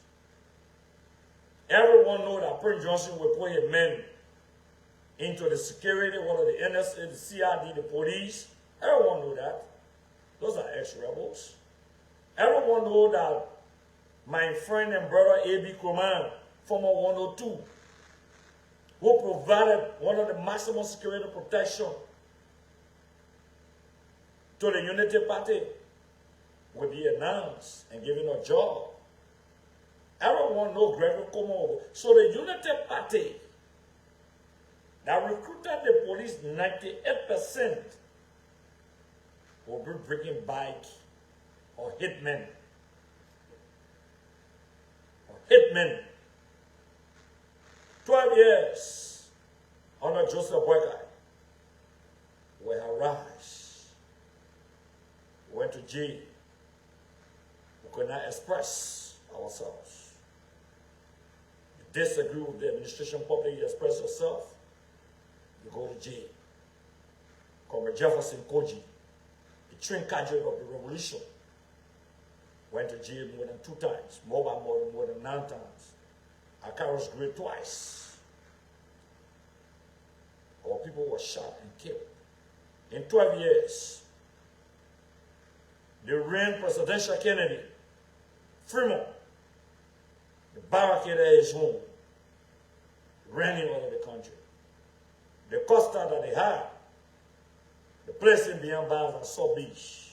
[SPEAKER 1] Everyone knows that Prince Johnson will put his men into the security, whether the NSA, the CRD, the police. Everyone knows that. Those are ex-rebels. Everyone knows that my friend and brother A.B. Kroman, former 102, who provided one of the maximum security protection to the Unity Party, will be announced and given a job. Everyone knows Gregory Como. So the Unity Party that recruited the police, 98% will be bringing bike or hitmen. Or hitmen. 12 years under Joseph Berger were harassed. Went to jail. We could not express ourselves. You disagree with the administration publicly, you express yourself, you go to jail. Comrade Jefferson Koji, the train cadre of the revolution, went to jail more than 2 times, more than 9 times. Akaros Gray twice. Our people were shot and killed. In 12 years, they ran Presidential Kennedy, Fremont, the barricaded his home, ran him out of the country. The Costa that they had, the place in beyond bars on South Beach.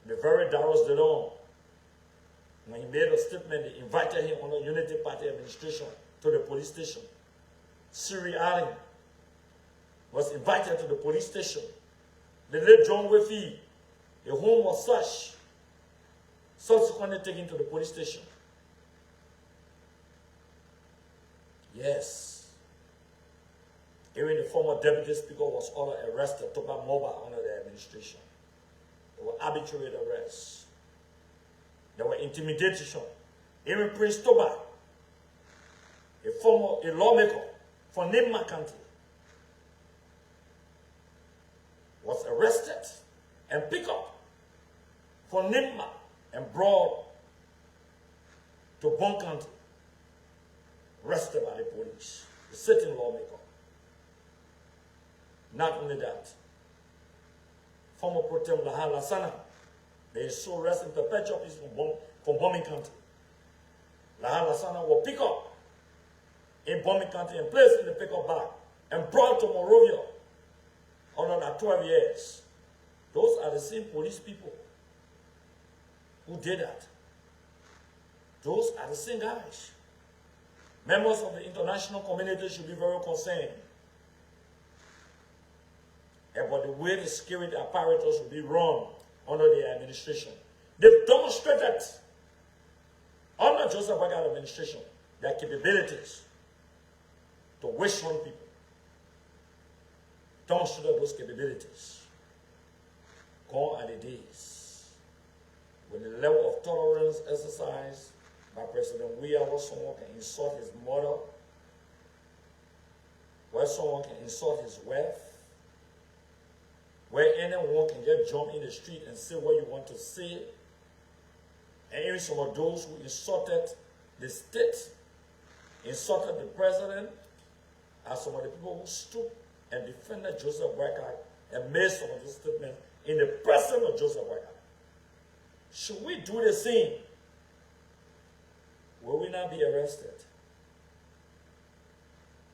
[SPEAKER 1] The very Daros Delon, when he made a statement, they invited him on the Unity Party administration to the police station. Siri Allen was invited to the police station. The late John Weffi, the home was searched, subsequently taken to the police station. Yes. Even the former deputy speaker was ordered arrested, took up mobile under the administration. There were arbitrary arrests. There were intimidation. Even Prince Toba, a lawmaker for Nimma County, was arrested and picked up for Nimma and brought to Bon County, arrested by the police, the sitting lawmaker. Not only that, former Pro Tem Lahan Lasana, they is so arrested in perpetual peace from Bombing County. Lahan Lasana will pick up in Bombing County and placed in the pickup bag and brought to Monrovia under that 12 years. Those are the same police people who did that. Those are the same guys. Members of the international community should be very concerned about the way the security apparatus will be run under the administration. They've demonstrated under Joseph Boakai administration their capabilities to wish on people. Demonstrated those capabilities. Gone are the days when the level of tolerance exercised by President Weah, where someone can insult his mother, where someone can insult his wealth, where anyone can just jump in the street and say what you want to say. And even some of those who insulted the state, insulted the president, are some of the people who stood and defended Joseph Boakai and made some of those statements in the presence of Joseph Boakai. Should we do the same? Will we not be arrested?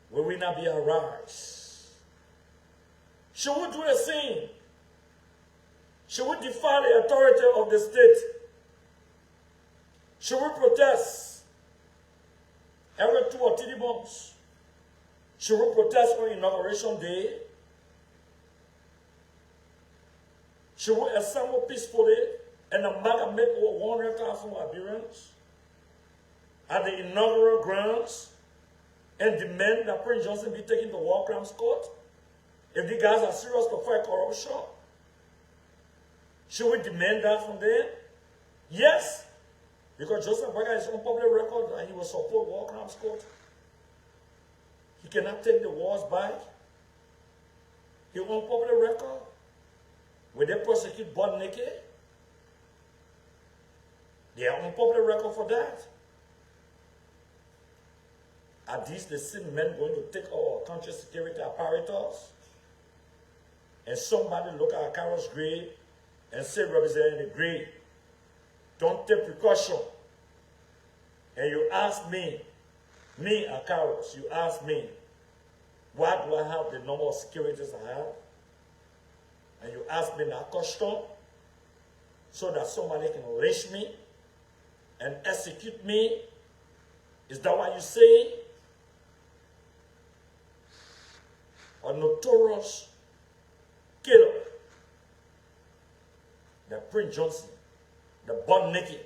[SPEAKER 1] Will we not be harassed? Should we do the same? Should we defy the authority of the state? Should we protest every 2 or 3 months? Should we protest on Inauguration Day? Should we assemble peacefully and amalgamate over 100,000 Liberians at the inaugural grounds and demand that Prince Johnson be taken to War Crimes Court? If the guys are serious to fight corruption, should we demand that from them? Yes, because Joseph Boakai is on public record and he will support War Crimes Court. He cannot take the wars back. He on public record. Will they prosecute butt naked? They are on public record for that. Are these the same men going to take our country's security apparatus? And somebody look at Carol's grave and say, representing the grave, don't take precaution. And you ask me Carol's, you ask me, why do I have the number of securities I have? And you ask me that question so that somebody can lynch me and execute me? Is that what you say? A notorious killer, the Prince Johnson, the butt naked,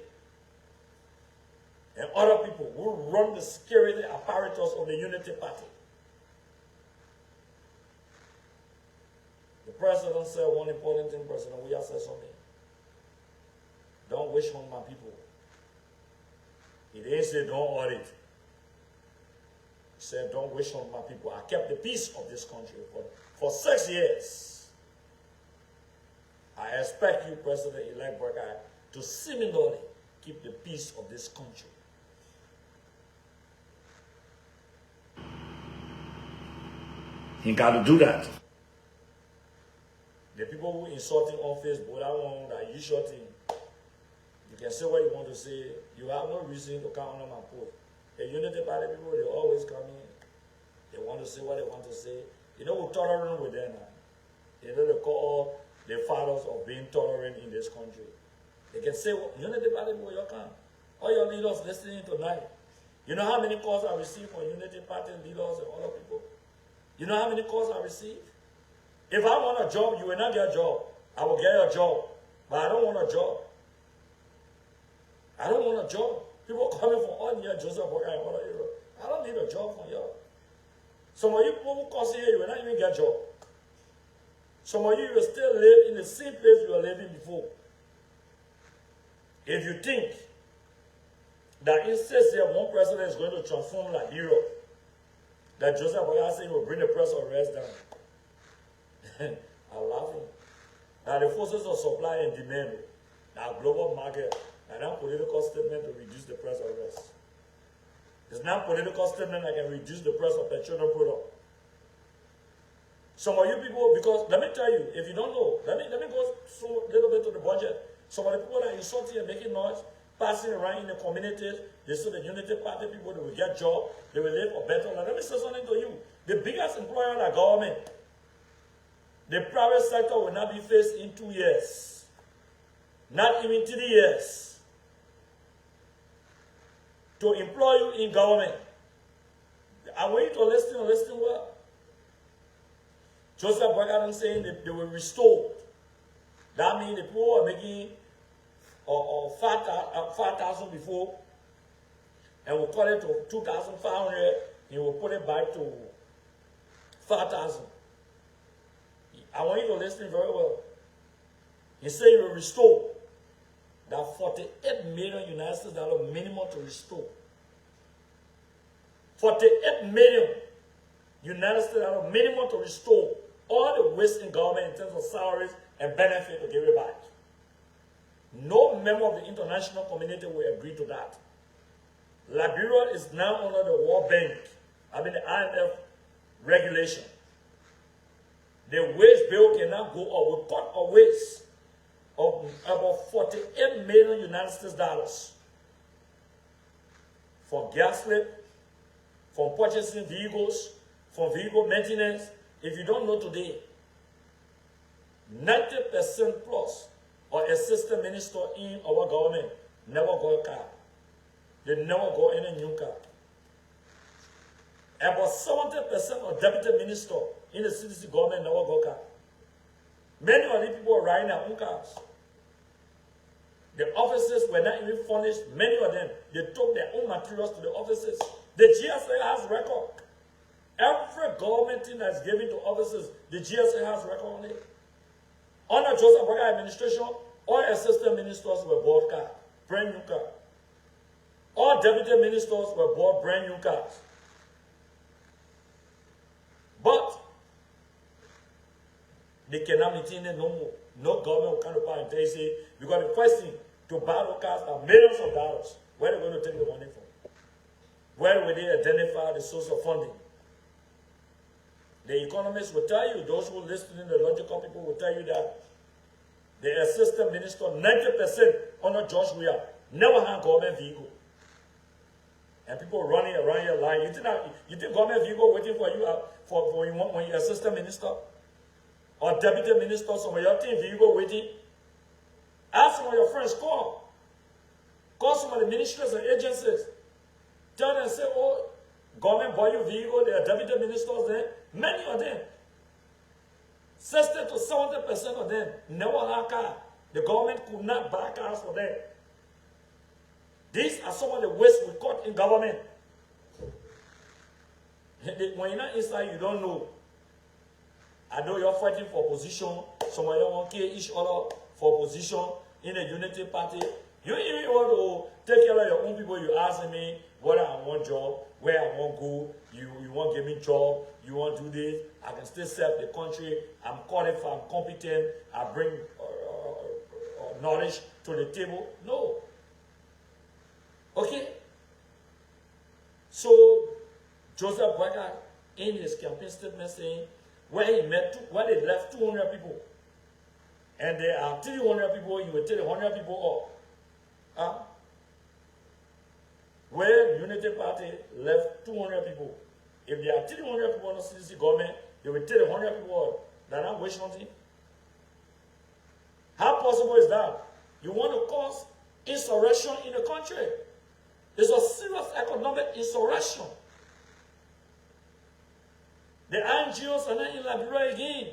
[SPEAKER 1] and other people who run the security apparatus of the Unity Party. The president said one important thing, President Weah said something. Don't wish on my people. He didn't say don't audit. He said don't wish on my people. I kept the peace of this country for 6 years. I expect you, President-elect Boakai, to similarly keep the peace of this country. He got to do that. The people who insulting on Facebook, that one, that you shorting, you can say what you want to say. You have no reason to come on my post. The Unity Party people, they always come in. They want to say what they want to say. You know, we're tolerant with them now. You know, they call the fathers of being tolerant in this country. They can say, well, Unity Party people, you come. All your leaders listening tonight. You know how many calls I receive from Unity Party leaders and other people? You know how many calls I receive? If I want a job, you will not get a job. I will get a job. But I don't want a job. I don't want a job. People coming from all near Joseph Boakai and other areas. I don't need need a job from you. Some of you people who come here, you will not even get a job. Some of you will still live in the same place you were living before. If you think that instead of one president is going to transform Liberia, that Joseph Boyasi will bring the price of rice down. I'm laughing. Now the forces of supply and demand, now global market, and that political statement to reduce the price of rice. It's not political statement that can reduce the price of petroleum product. Some of you people, because let me tell you, if you don't know, let me go so little bit to the budget. Some of the people that are insulting and making noise, passing around in the communities, they say the Unity Party people, they will get job, they will live a better life. Let me say something to you. The biggest employer in the government, the private sector will not be faced in 2 years. Not even 3 years. To employ you in government. I want you to listen well. Joseph Boyka saying that they will restore. That means the people are making 5,000 before, and we'll cut it to 2,500, and we'll put it back to 5,000. I want you to listen very well. He said he will restore that 48 million United States dollar minimum to restore. 48 million United States dollar minimum to restore all the waste in government in terms of salaries and benefit to give it back. No member of the international community will agree to that. Liberia is now under the World Bank, the IMF regulation. The waste bill cannot go up. We cut a waste of about 48 million United States dollars for gas slip, from purchasing vehicles, for vehicle maintenance. If you don't know today, 90% plus or assistant minister in our government never got a car. They never got any new car. About 70% of deputy minister in the CDC government never got a car. Many of these people are riding their own cars. The offices were not even furnished. Many of them, they took their own materials to the offices. The GSA has record. Every government thing that's given to offices, the GSA has record on it. Under Joseph Boyka administration, all assistant ministers were bought cars, brand new cars. All deputy ministers were bought brand new cars. But they cannot maintain it no more. No government will come to power and they say, because the first thing to buy those cars are millions of dollars. Where are they going to take the money from? Where will they identify the source of funding? The economists will tell you, those who listen in the logical people will tell you that the assistant minister, 90% under George Weah, never had government vehicle. And people running around your line. You think government vehicle waiting for you when you're assistant minister? Or deputy minister, some of your team vehicle waiting? Ask some of your friends, call. Call some of the ministries and agencies. Tell them, say, oh, government buy you vehicle, there are deputy ministers there. Many of them, 60 to 70% of them never had a car. The government could not buy cars for them. These are some of the waste we caught in government. When you're not inside, you don't know. I know you're fighting for position. Some of you want to kill each other for position in the Unity Party. You even want to take care of your own people. You ask me whether I want job, where I want to go. You want to give me job. You want to do this. I can still serve the country. I'm qualified. I'm competent. I bring knowledge to the table. No. Okay? So, Joseph Boyka, in his campaign statement saying, where they left 200 people, and there are 300 people, you will take 100 people up. Where the Unity Party left 200 people, if there are 300 people in the CDC government, they will take 100 people up. They're not wishing something. How possible is that? You want to cause insurrection in the country. It's a serious economic insurrection. The NGOs are not in Liberia again.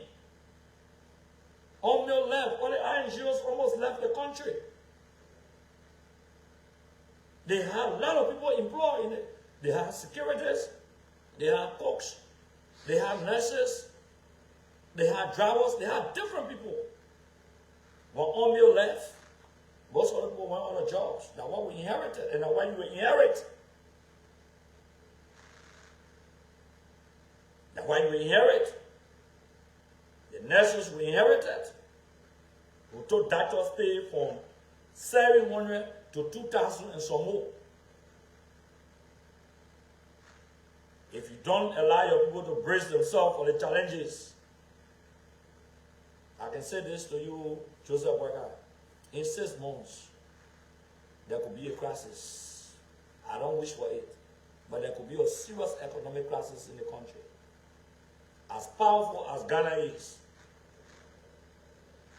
[SPEAKER 1] All left. All the NGOs almost left the country. They have a lot of people employed in it. They have securities. they had cooks, they had nurses, they had drivers, they had different people. When Omeo left, most of the people went on the jobs. That's what we inherited, and that's why you inherit. That's why you inherit. The nurses we inherited. We took doctors pay from 700 to 2,000 and some more. If you don't allow your people to brace themselves for the challenges, I can say this to you, Joseph Walker. In 6 months, there could be a crisis. I don't wish for it, but there could be a serious economic crisis in the country. As powerful as Ghana is,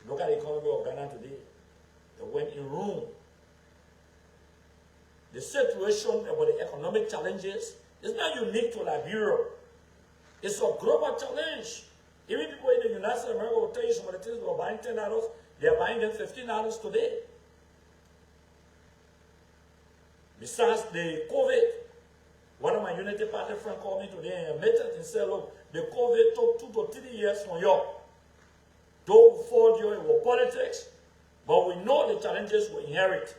[SPEAKER 1] look at the economy of Ghana today. They went in room. The situation about the economic challenges is not unique to Liberia. It's a global challenge. Even people in the United States of America will tell you some of the things we were buying $10, they are buying them $15 today. Besides the COVID, one of my Unity Party friends called me today and admitted and said, look, the COVID took 2 to 3 years from you. Though before you it was politics, but we know the challenges we inherit.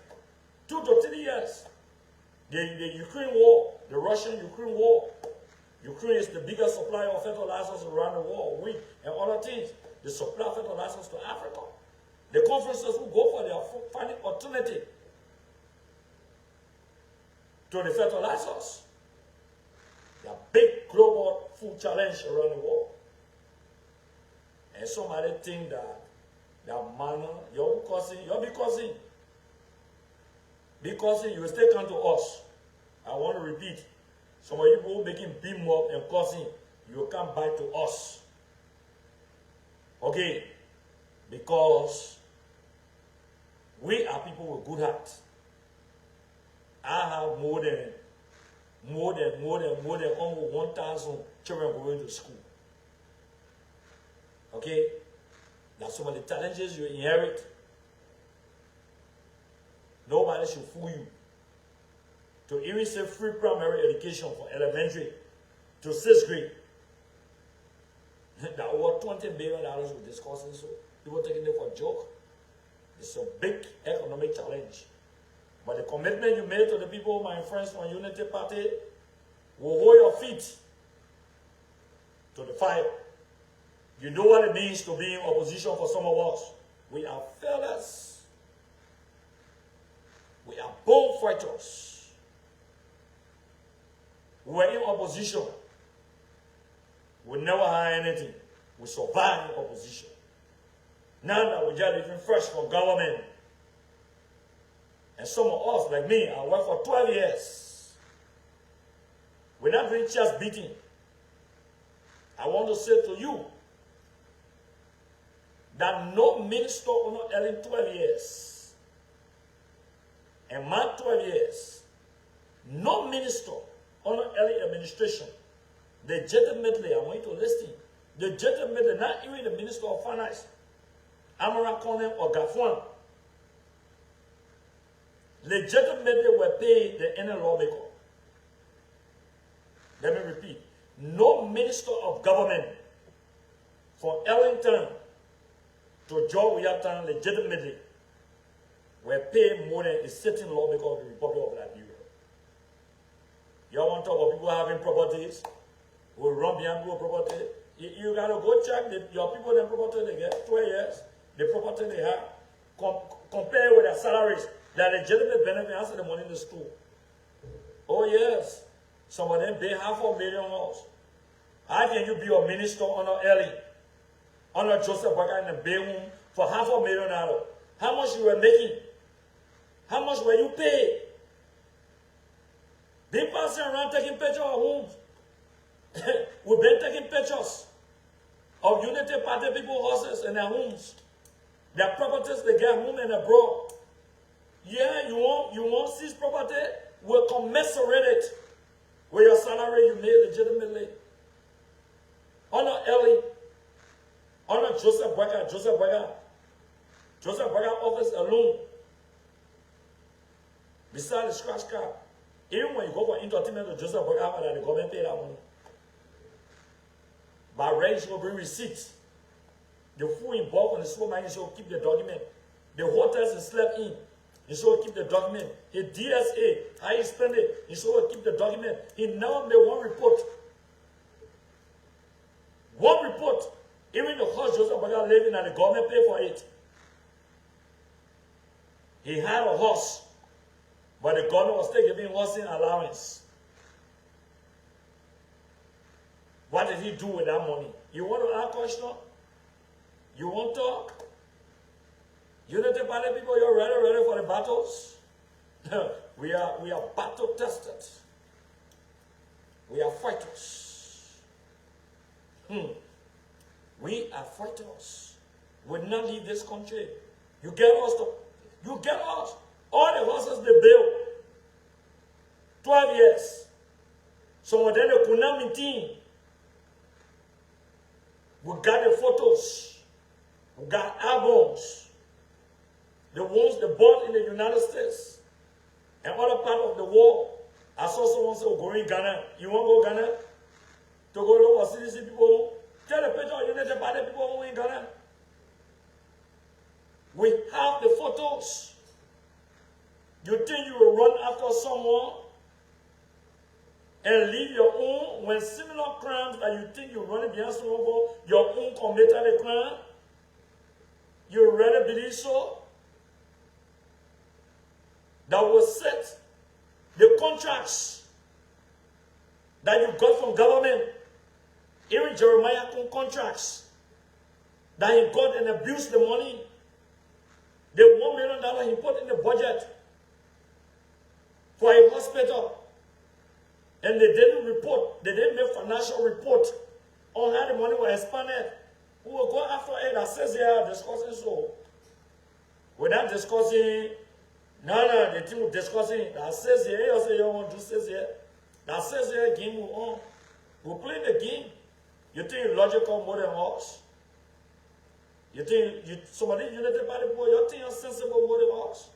[SPEAKER 1] 2 to 3 years. The Ukraine war, the Russian-Ukraine war. Ukraine is the biggest supplier of fertilizers around the world, wheat and other things. They supply fertilizers to Africa. The conferences will go for their finding alternative to the fertilizers. They are big global food challenge around the world. And somebody think that man, your cousin, because you will still come to us. I want to repeat. Some of you people making beam up and causing, you will come back to us. Okay? Because we are people with good heart. I have more than almost 1,000 children going to school. Okay? That's some of the challenges you inherit. Nobody should fool you. To even say free primary education for elementary to 6th grade. That over $20 billion we're discussing, so people taking it for a joke. It's a big economic challenge. But the commitment you made to the people, my friends from Unity Party, will hold your feet to the fire. You know what it means to be in opposition for some of us. We are fearless. We are bold fighters. We were in opposition. We never had anything. We survived in opposition. Now that we're just living fresh from government, and some of us, like me, I worked for 12 years. We're not doing chest beating. I want to say to you that no minister will not earn 12 years. And my 12 years, no minister on early administration, legitimately, I want you to listen, legitimately, not even the Minister of Finance, Amara Konen or Gafuan, legitimately were paid the any lawmaker. Let me repeat, no Minister of Government from Ellington to Georgetown legitimately were paid more than a sitting lawmaker of the Republic of Liberia. Y'all want to talk about people having properties? We run behind people property. You got to go check your people, their property they get 12 years, the property they have, compare with their salaries, their legitimate benefit after the money in the school. Oh yes, some of them pay $500,000. How can you be a minister on early, on a Joseph Walker in a bedroom for $500,000? How much you were making? How much were you paid? They passing around taking pictures of homes. We've been taking pictures of Unity Party people horses and their homes. Their properties they get home and abroad. Yeah, you want seize property? We'll commensurate it with your salary you made legitimately. Honor Ellie. Honor Joseph Walker. Joseph Walker office alone. Besides the scratch card. Even when you go for entertainment to Joseph Walker, the government pay that money. By rent, you will bring receipts. The food in bulk on the supermarket, you should keep the document. The hotels he slept in, you should keep the document. His DSA, how he spent it, you should keep the document. He now made one report. One report. Even the horse Joseph Baga living and the government paid for it. He had a horse, but the government was still giving horsing allowance. What did he do with that money? You want to ask question? You want to talk? Unity Party people, you're ready for the battles? we are battle tested. We are fighters. We are fighters. We will not leave this country. You get us. You get us. All the horses they built. 12 years. Some of them they could not maintain. We got the photos. We got albums. The ones they bought in the United States and other part of the world. I saw someone say, oh, go in Ghana. You want to go Ghana? To go look for CDC people? Tell the picture of United Party people who in Ghana. We have the photos. You think you will run after someone and leave your own when similar crimes that you think you're running behind someone for, your own committed a crime? You really believe so? That will set the contracts that you got from government, even Jeremiah contracts, that he got and abused the money. The $1 million he put in the budget for a hospital. And they didn't report, they didn't make financial report on how the money was expanded. We will go after it that says they are discussing so. Without discussing, the thing we're discussing, that says here, you say you want to do says here. That says here, game will on. We're playing the game. You think you're logical more than us? You think somebody Unity Party boy, you think you're sensible more than us?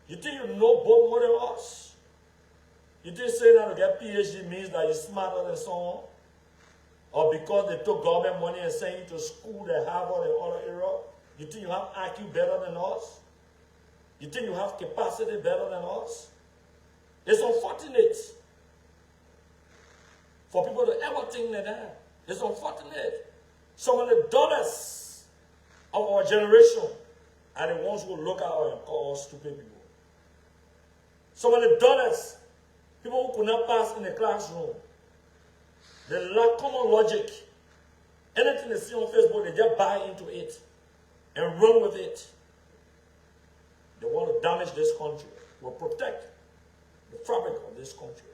[SPEAKER 1] You think you know both more than us? You think saying that to get PhD means that you're smarter than someone? Or because they took government money and sent you to school, they Harvard and other area? You think you have IQ better than us? You think you have capacity better than us? It's unfortunate for people to ever think like that. It's unfortunate. Some of the dullest of our generation are the ones who look at us and call us stupid people. Some of the dullest, people who could not pass in the classroom, they lack common logic. Anything they see on Facebook, they just buy into it and run with it. They want to damage this country. We'll protect the fabric of this country.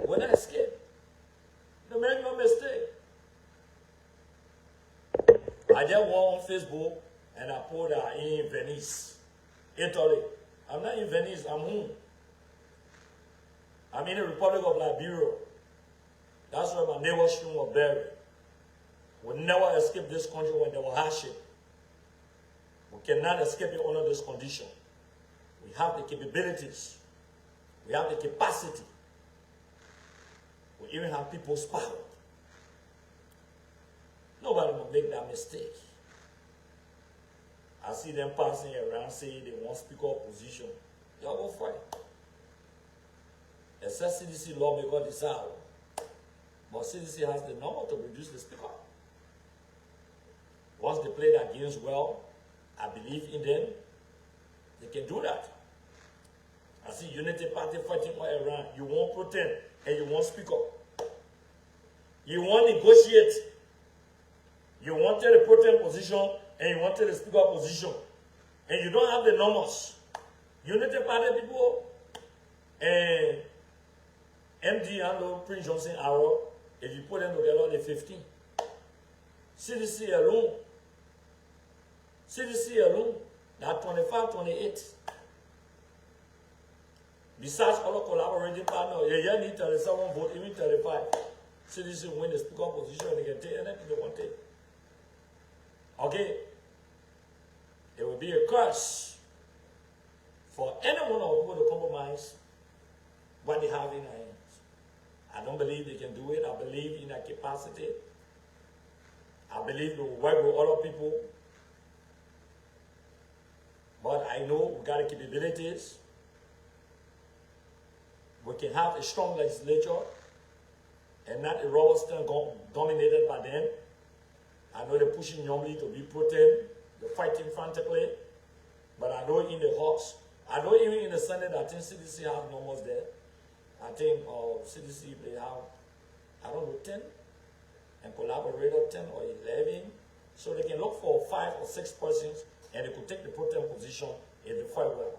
[SPEAKER 1] When I escape, they make no mistake. I just went on Facebook and I put that in Venice, Italy. I'm not in Venice, I'm home. I'm in the Republic of Liberia. That's where my neighbor's children were buried. We'll never escape this country when there was hardship. We cannot escape it under this condition. We have the capabilities. We have the capacity. We even have people's power. Nobody will make that mistake. I see them passing around saying they want speaker opposition. Y'all go fight. Except CDC lawmaker decide. But CDC has the number to reduce the speaker. Once they play that games well, I believe in them, they can do that. I see Unity Party fighting all around. You won't pretend and you won't speak up. You won't negotiate. You wanted a protest position and you wanted a speaker position. And you don't have the numbers. Unity Party people and MD and Prince Johnson Arrow, if you put them together, they're 15. CDC alone, that 25, 28. Besides other collaborating partners, you need 37 votes, even 35. CDC win the speaker position and they can take anything they want to take. Okay? It will be a curse for any one of people to compromise what they have in their hands. I don't believe they can do it. I believe in their capacity. I believe they will work with other people. But I know we got the capabilities. We can have a strong legislature and not a rubber stamp dominated by them. I know they're pushing normally to be pro-tem. They're fighting frantically. But I know in the House, I know even in the Senate, I think CDC have numbers there. I think CDC, they have, I don't know, 10, and collaborator 10 or 11. So they can look for 5 or 6 persons, and they could take the pro-tem position if they fight well.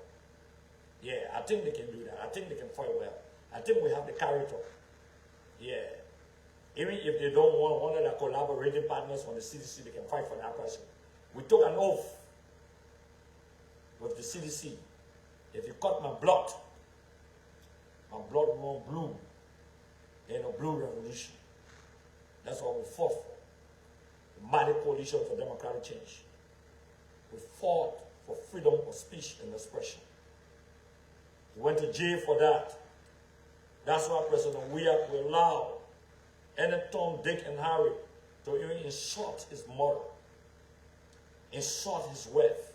[SPEAKER 1] Yeah, I think they can do that. I think they can fight well. I think we have the character. Yeah. Even if they don't want one of their collaborating partners from the CDC, they can fight for that person. We took an oath with the CDC. If you cut my blood run blue in a blue revolution. That's what we fought for. The Mighty Coalition for Democratic Change. We fought for freedom of speech and expression. We went to jail for that. That's why President Weah will allow any Tom, Dick, and Harry to even insult his mother, insult his wife,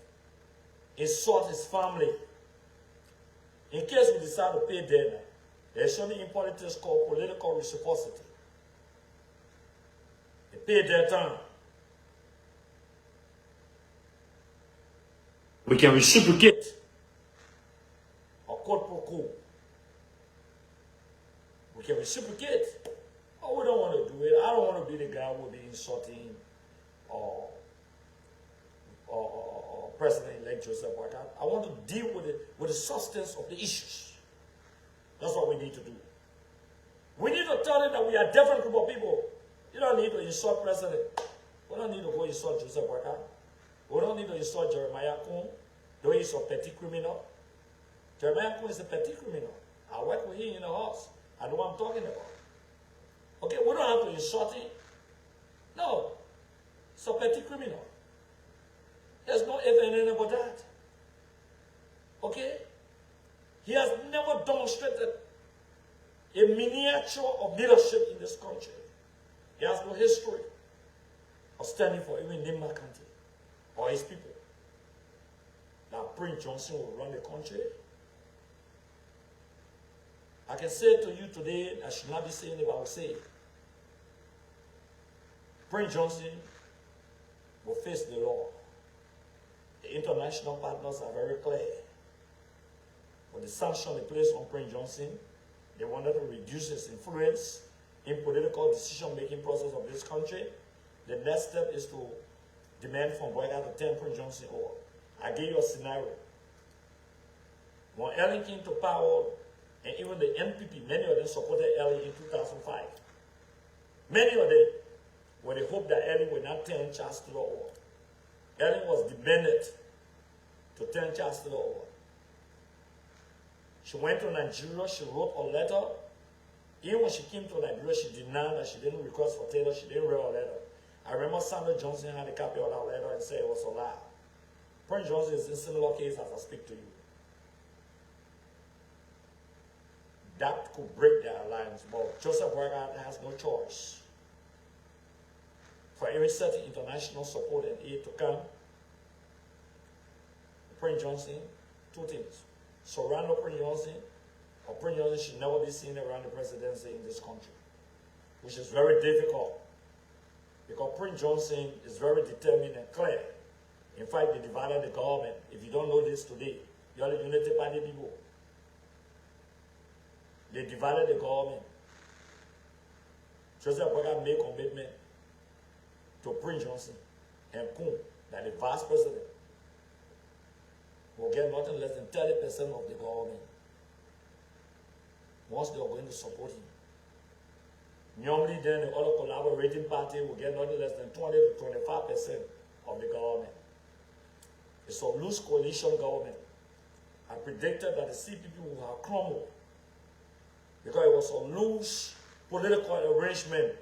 [SPEAKER 1] insult his family. In case we decide to pay debt, there's something in politics called political reciprocity. They pay their time. We can reciprocate or quid pro quo. We can reciprocate. Oh, we don't want to do it. I don't want to be the guy who will be insulting or President-elect Joseph Boycott. I want to deal with the substance of the issues. That's what we need to do. We need to tell them that we are a different group of people. You don't need to insult President. We don't need to go insult Joseph Boycott. We don't need to insult Jeremiah Kuhn, though he's a petty criminal. Jeremiah Kuhn is a petty criminal. I work with him in the house. I know what I'm talking about. Okay, we don't have to insult him. No. It's a petty criminal. There's no ifs and ands about that. Okay? He has never demonstrated a miniature of leadership in this country. He has no history of standing for even Nimba country or his people. Now Prince Johnson will run the country. I can say to you today, I should not be saying it, but I will say it. Prince Johnson will face the law. The international partners are very clear. With the sanction they placed on Prince Johnson, they wanted to reduce his influence in political decision-making process of this country. The next step is to demand from Boycott to turn Prince Johnson over. I gave you a scenario. When Ellen came to power, and even the NPP, many of them supported Ellen in 2005. Many of them, when they hoped that Ellen would not turn Charles Taylor over. Ellen was demanded to turn Charles Taylor over. She went to Nigeria, she wrote a letter. Even when she came to Nigeria, she denied that she didn't request for Taylor, she didn't write a letter. I remember Samuel Johnson had a copy of that letter and said it was a lie. Prince Johnson is in a similar case as I speak to you. That could break their alliance, but Joseph Boycott has no choice. For every certain international support and aid to come, Prince Johnson, two things. Surround Prince Johnson, or Prince Johnson should never be seen around the presidency in this country, which is very difficult because Prince Johnson is very determined and clear. In fact, they divided the government. If you don't know this today, you are the Unity Party people. They divided the government. Joseph Boycott made commitment to Prince Johnson and Kuhn that the vice president will get nothing less than 30% of the government once they are going to support him. Normally then the other collaborating party will get nothing less than 20 to 25% of the government. It's a loose coalition government. I predicted that the CPP will have crumbled because it was a loose political arrangement.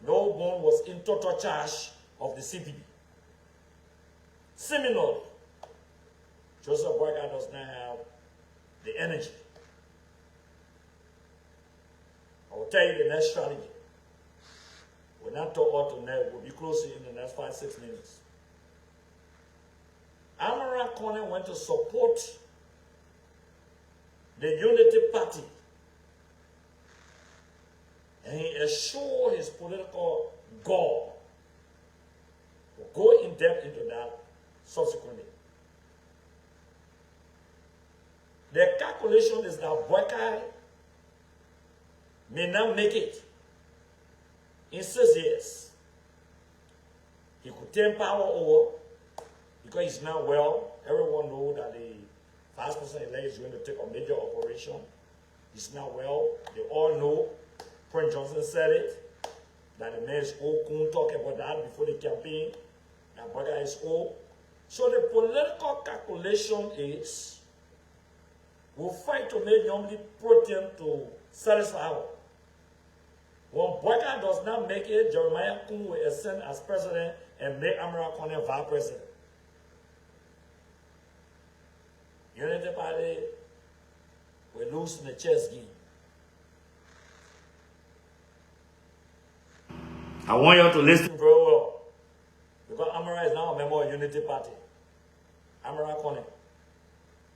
[SPEAKER 1] No one was in total charge of the CPP. Similarly, Joseph Boycott does not have the energy I will tell you the next strategy. We'll not talk all tonight. We'll be closing in the next 5-6 minutes. Amara Kone went to support the Unity Party. And he assured his political goal. We'll go in depth into that subsequently. The calculation is that Boykai may not make it in 6 years. He could turn power over because he's not well. Everyone knows that the vice president elect is going to take a major operation. He's not well. They all know. Prince Johnson said it, that the man is old. Couldn't talk about that before the campaign. That Boykai is old. So the political calculation is, we'll fight to make Yomli protein to satisfy her. When Boykai does not make it, Jeremiah Kun will ascend as president and make Amara Kone vice president. Unity Party will lose in the chess game. I want you to listen very well. Because Amara is now a member of Unity Party. Amara Kone.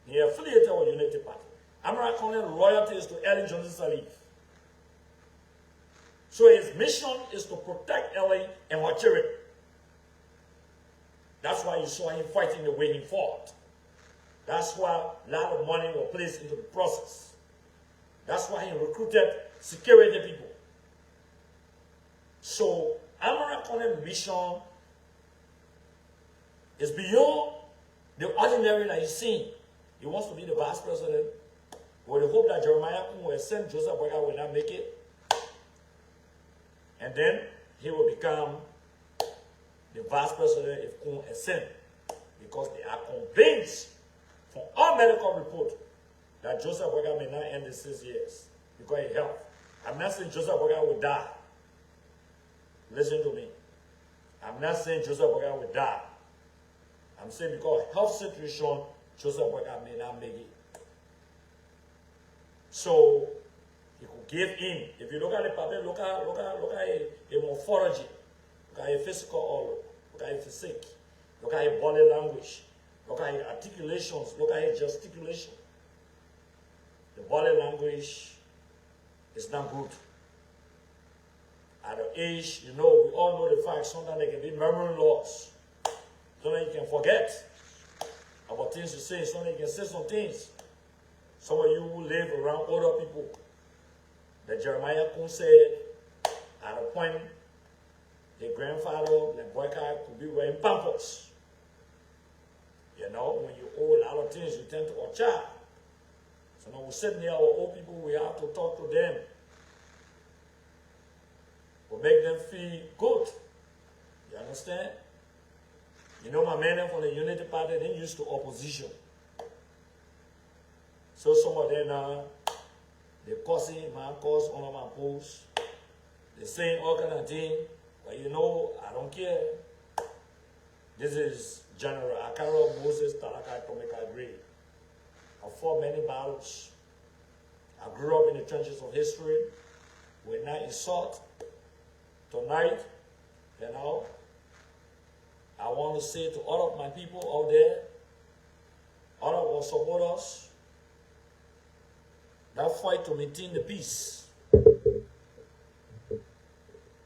[SPEAKER 1] He is affiliated with Unity Party. Amara Kone loyalty is to Ellen Johnson Sirleaf. So his mission is to protect Ellen and her children. That's why you saw him fighting the way he fought. That's why a lot of money was placed into the process. That's why he recruited security people. So Amara Kone's mission is beyond the ordinary that he's seeing. He wants to be the vice president with the hope that Jeremiah Kun will send Joseph Boykai will not make it. And then he will become the vice president if Kun ascend. Because they are convinced from all medical reports that Joseph Boykai may not end the 6 years because of health. I'm not saying Joseph Boykai will die. Listen to me. I'm not saying Joseph Boykai will die. I'm saying because of health situation, Joseph Boykai may not make it. So he could give in. If you look at the paper, look at a morphology, look at a physical order, look at a physique, look at a body language, look at his articulations, look at his gesticulation. The body language is not good. At the age, you know, we all know the fact sometimes there can be memory loss. Sometimes you can forget about things you say. Sometimes you can say some things. Some of you who live around older people, that Jeremiah Kun said, at a point, the grandfather, the Boykai, could be wearing pampers. You know, when you're old, a lot of things you tend to watch out. So when we sit near our old people, we have to talk to them. We make them feel good. You understand? You know, my men from the Unity Party, they used to opposition. So some of them now, they cussing my cause on my posts. They saying all kind of things. But you know, I don't care. This is General Akaro Moses Talaka Tomeka Gray. I fought many battles. I grew up in the trenches of history. We're not insult. Tonight, you know, I want to say to all of my people out there, all of our supporters, that fight to maintain the peace.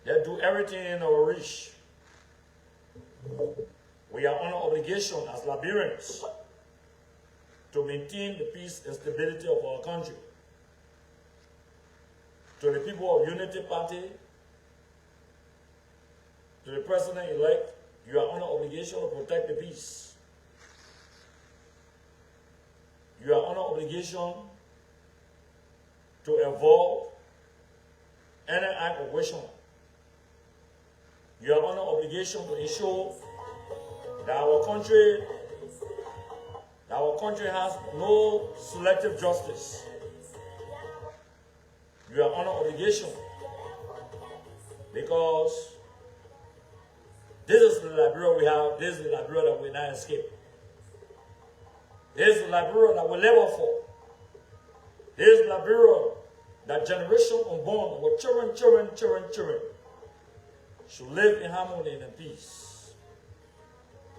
[SPEAKER 1] They do everything in our reach. We are under obligation as Liberians to maintain the peace and stability of our country. To the people of Unity Party, to the president-elect, you are under obligation to protect the peace. You are under obligation to avoid any act of wishing. You are under obligation to ensure that our country has no selective justice. You are under obligation because this is the Liberia we have. This is the Liberia that we not escape. This is the Liberia that we labor for. This is the Liberia that generation unborn, our children, should live in harmony and in peace.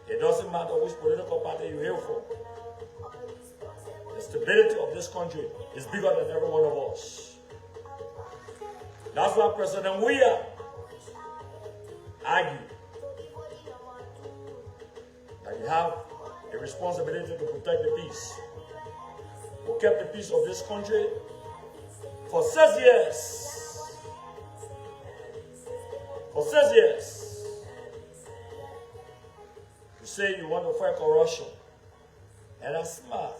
[SPEAKER 1] It doesn't matter which political party you hail for. The stability of this country is bigger than every one of us. That's why President Weah argued that you have a responsibility to protect the peace. We kept the peace of this country for 6 years. For 6 years. You say you want to fight corruption. And that's smart.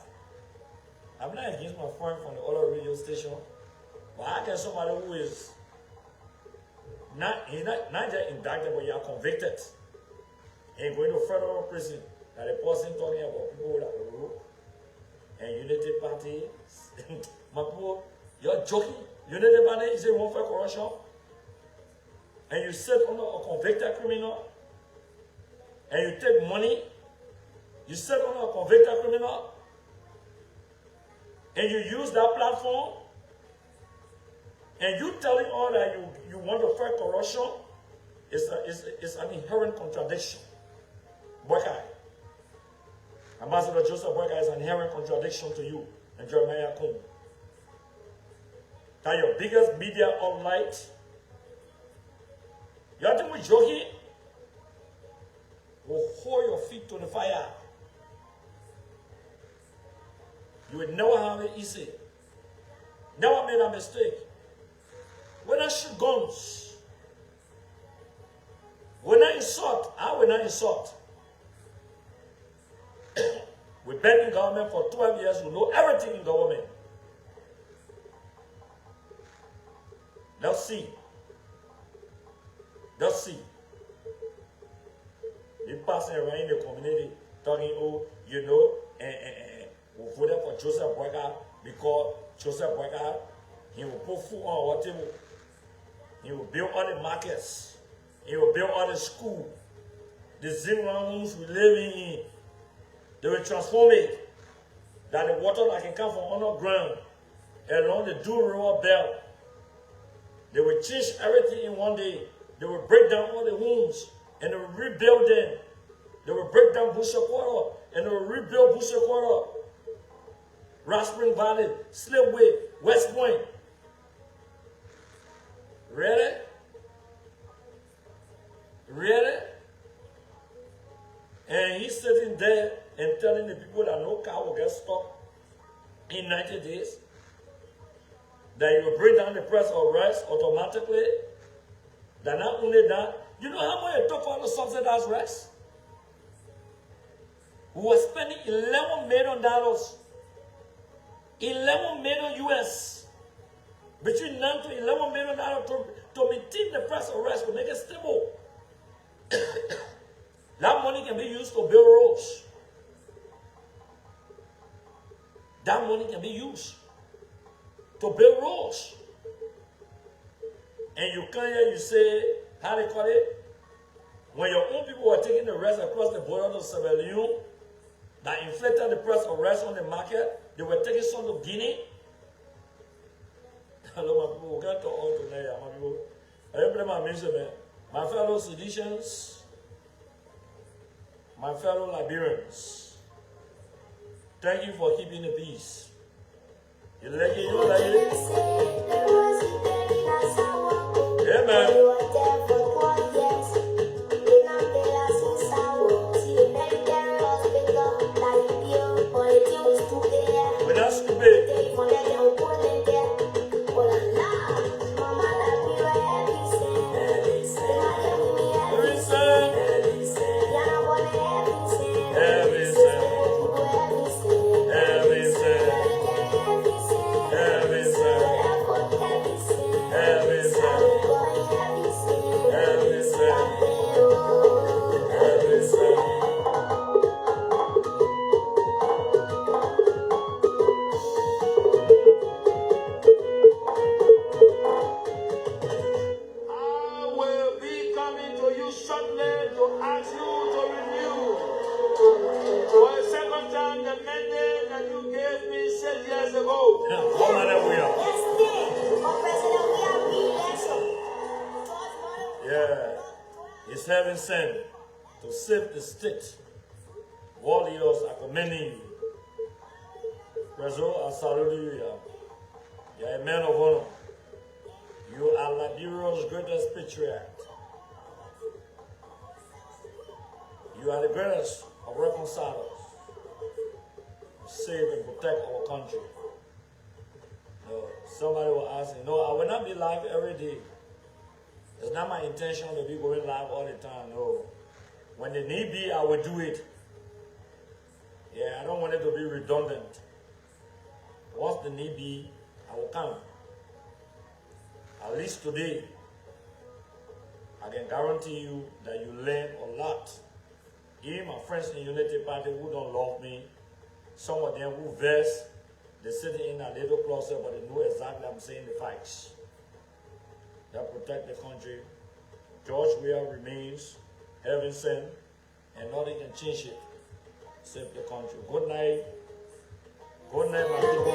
[SPEAKER 1] I'm not against my friend from the other radio station. But I get somebody who is not just indicted, but you are convicted. And going to federal prison. That the person talking about people that rule and Unity Party. My people, you're joking. Unity Party is a one for corruption. And you sit under a convicted criminal. And you take money. You sit under a convicted criminal. And you use that platform. And you telling all that you want to fight corruption is an inherent contradiction. Boykai. Ambassador Joseph Boykai is an inherent contradiction to you and Jeremiah Kuhn. That your biggest media outlet. You think we're joking? Will hold your feet to the fire. You will never have it easy. Never made a mistake. When I shoot guns, when I insult, I will not insult. We've been in government for 12 years. We know everything in government. Let's see. Let's see. You passing around in the community talking, oh, you know, we voted for Joseph Boyka because Joseph Boyka, he will put food on our table. He will build all the markets. He will build all the schools. The zero homes we live in. They will transform it. That the water that can come from underground along the Due River Belt. They will change everything in one day. They will break down all the homes and they will rebuild them. They will break down Bushakwara and they will rebuild Bushakwara. Rock Spring Valley, Slipway, West Point. Really? Really? And he's sitting there and telling the people that no car will get stuck in 90 days. That you will bring down the price of rice automatically. That not only that, you know how much it took for the subsidized rice? We were spending $11 million. $11 million US. Between $9 to $11 million to maintain the price of rice to make it stable. That money can be used to build roads. That money can be used to build roads. And you come here, you say, how they call it? When your own people were taking the rice across the border to Sierra Leone, that inflated the price of rice on the market, they were taking some to Guinea. Hello, my people, we can't talk all tonight, my people. I don't play my music, man. My fellow Sicilians, my fellow Liberians, thank you for keeping the peace. You like it? You like it? Yeah, man. We're not stupid. Yeah, it's heaven sent to save the state. Warriors are commending you. Prezo, I salute you. You are a man of honor. You are Liberia's greatest patriot. You are the greatest of reconcilers. Save and protect our country. Somebody will ask, I will not be live every day. It's not my intention to be going live all the time. No. When the need be, I will do it. Yeah, I don't want it to be redundant. Once the need be, I will come. At least today, I can guarantee you that you learn a lot. Even my friends in Unity Party who don't love me, some of them who verse, they sit in a little closer, but they know exactly I'm saying the facts. That protect the country. George Weah remains heaven sent, and nothing can change it. Save the country. Good night. Good night, my people.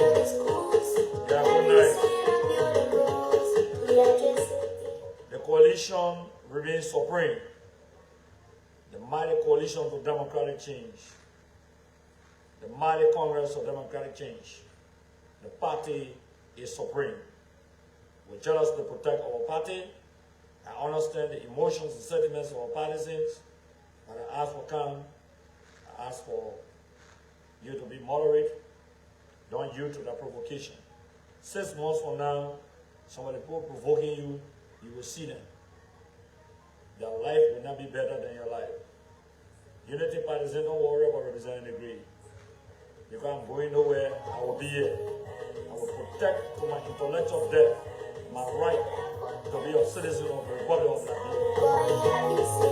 [SPEAKER 1] Yeah, good night. The coalition remains supreme. The mighty coalition for democratic change. The mighty Congress of Democratic Change. The party is supreme. We're jealous to protect our party. I understand the emotions and sentiments of our partisans, but I ask for calm. I ask for you to be moderate. Don't yield to that provocation. 6 months from now, some of the people provoking you, you will see them. Their life will not be better than your life. Unity partisans, don't worry about representing the greed. If I'm going nowhere, I will be here. I will protect to my intellectual death my right to be a citizen of the Republic of Nigeria.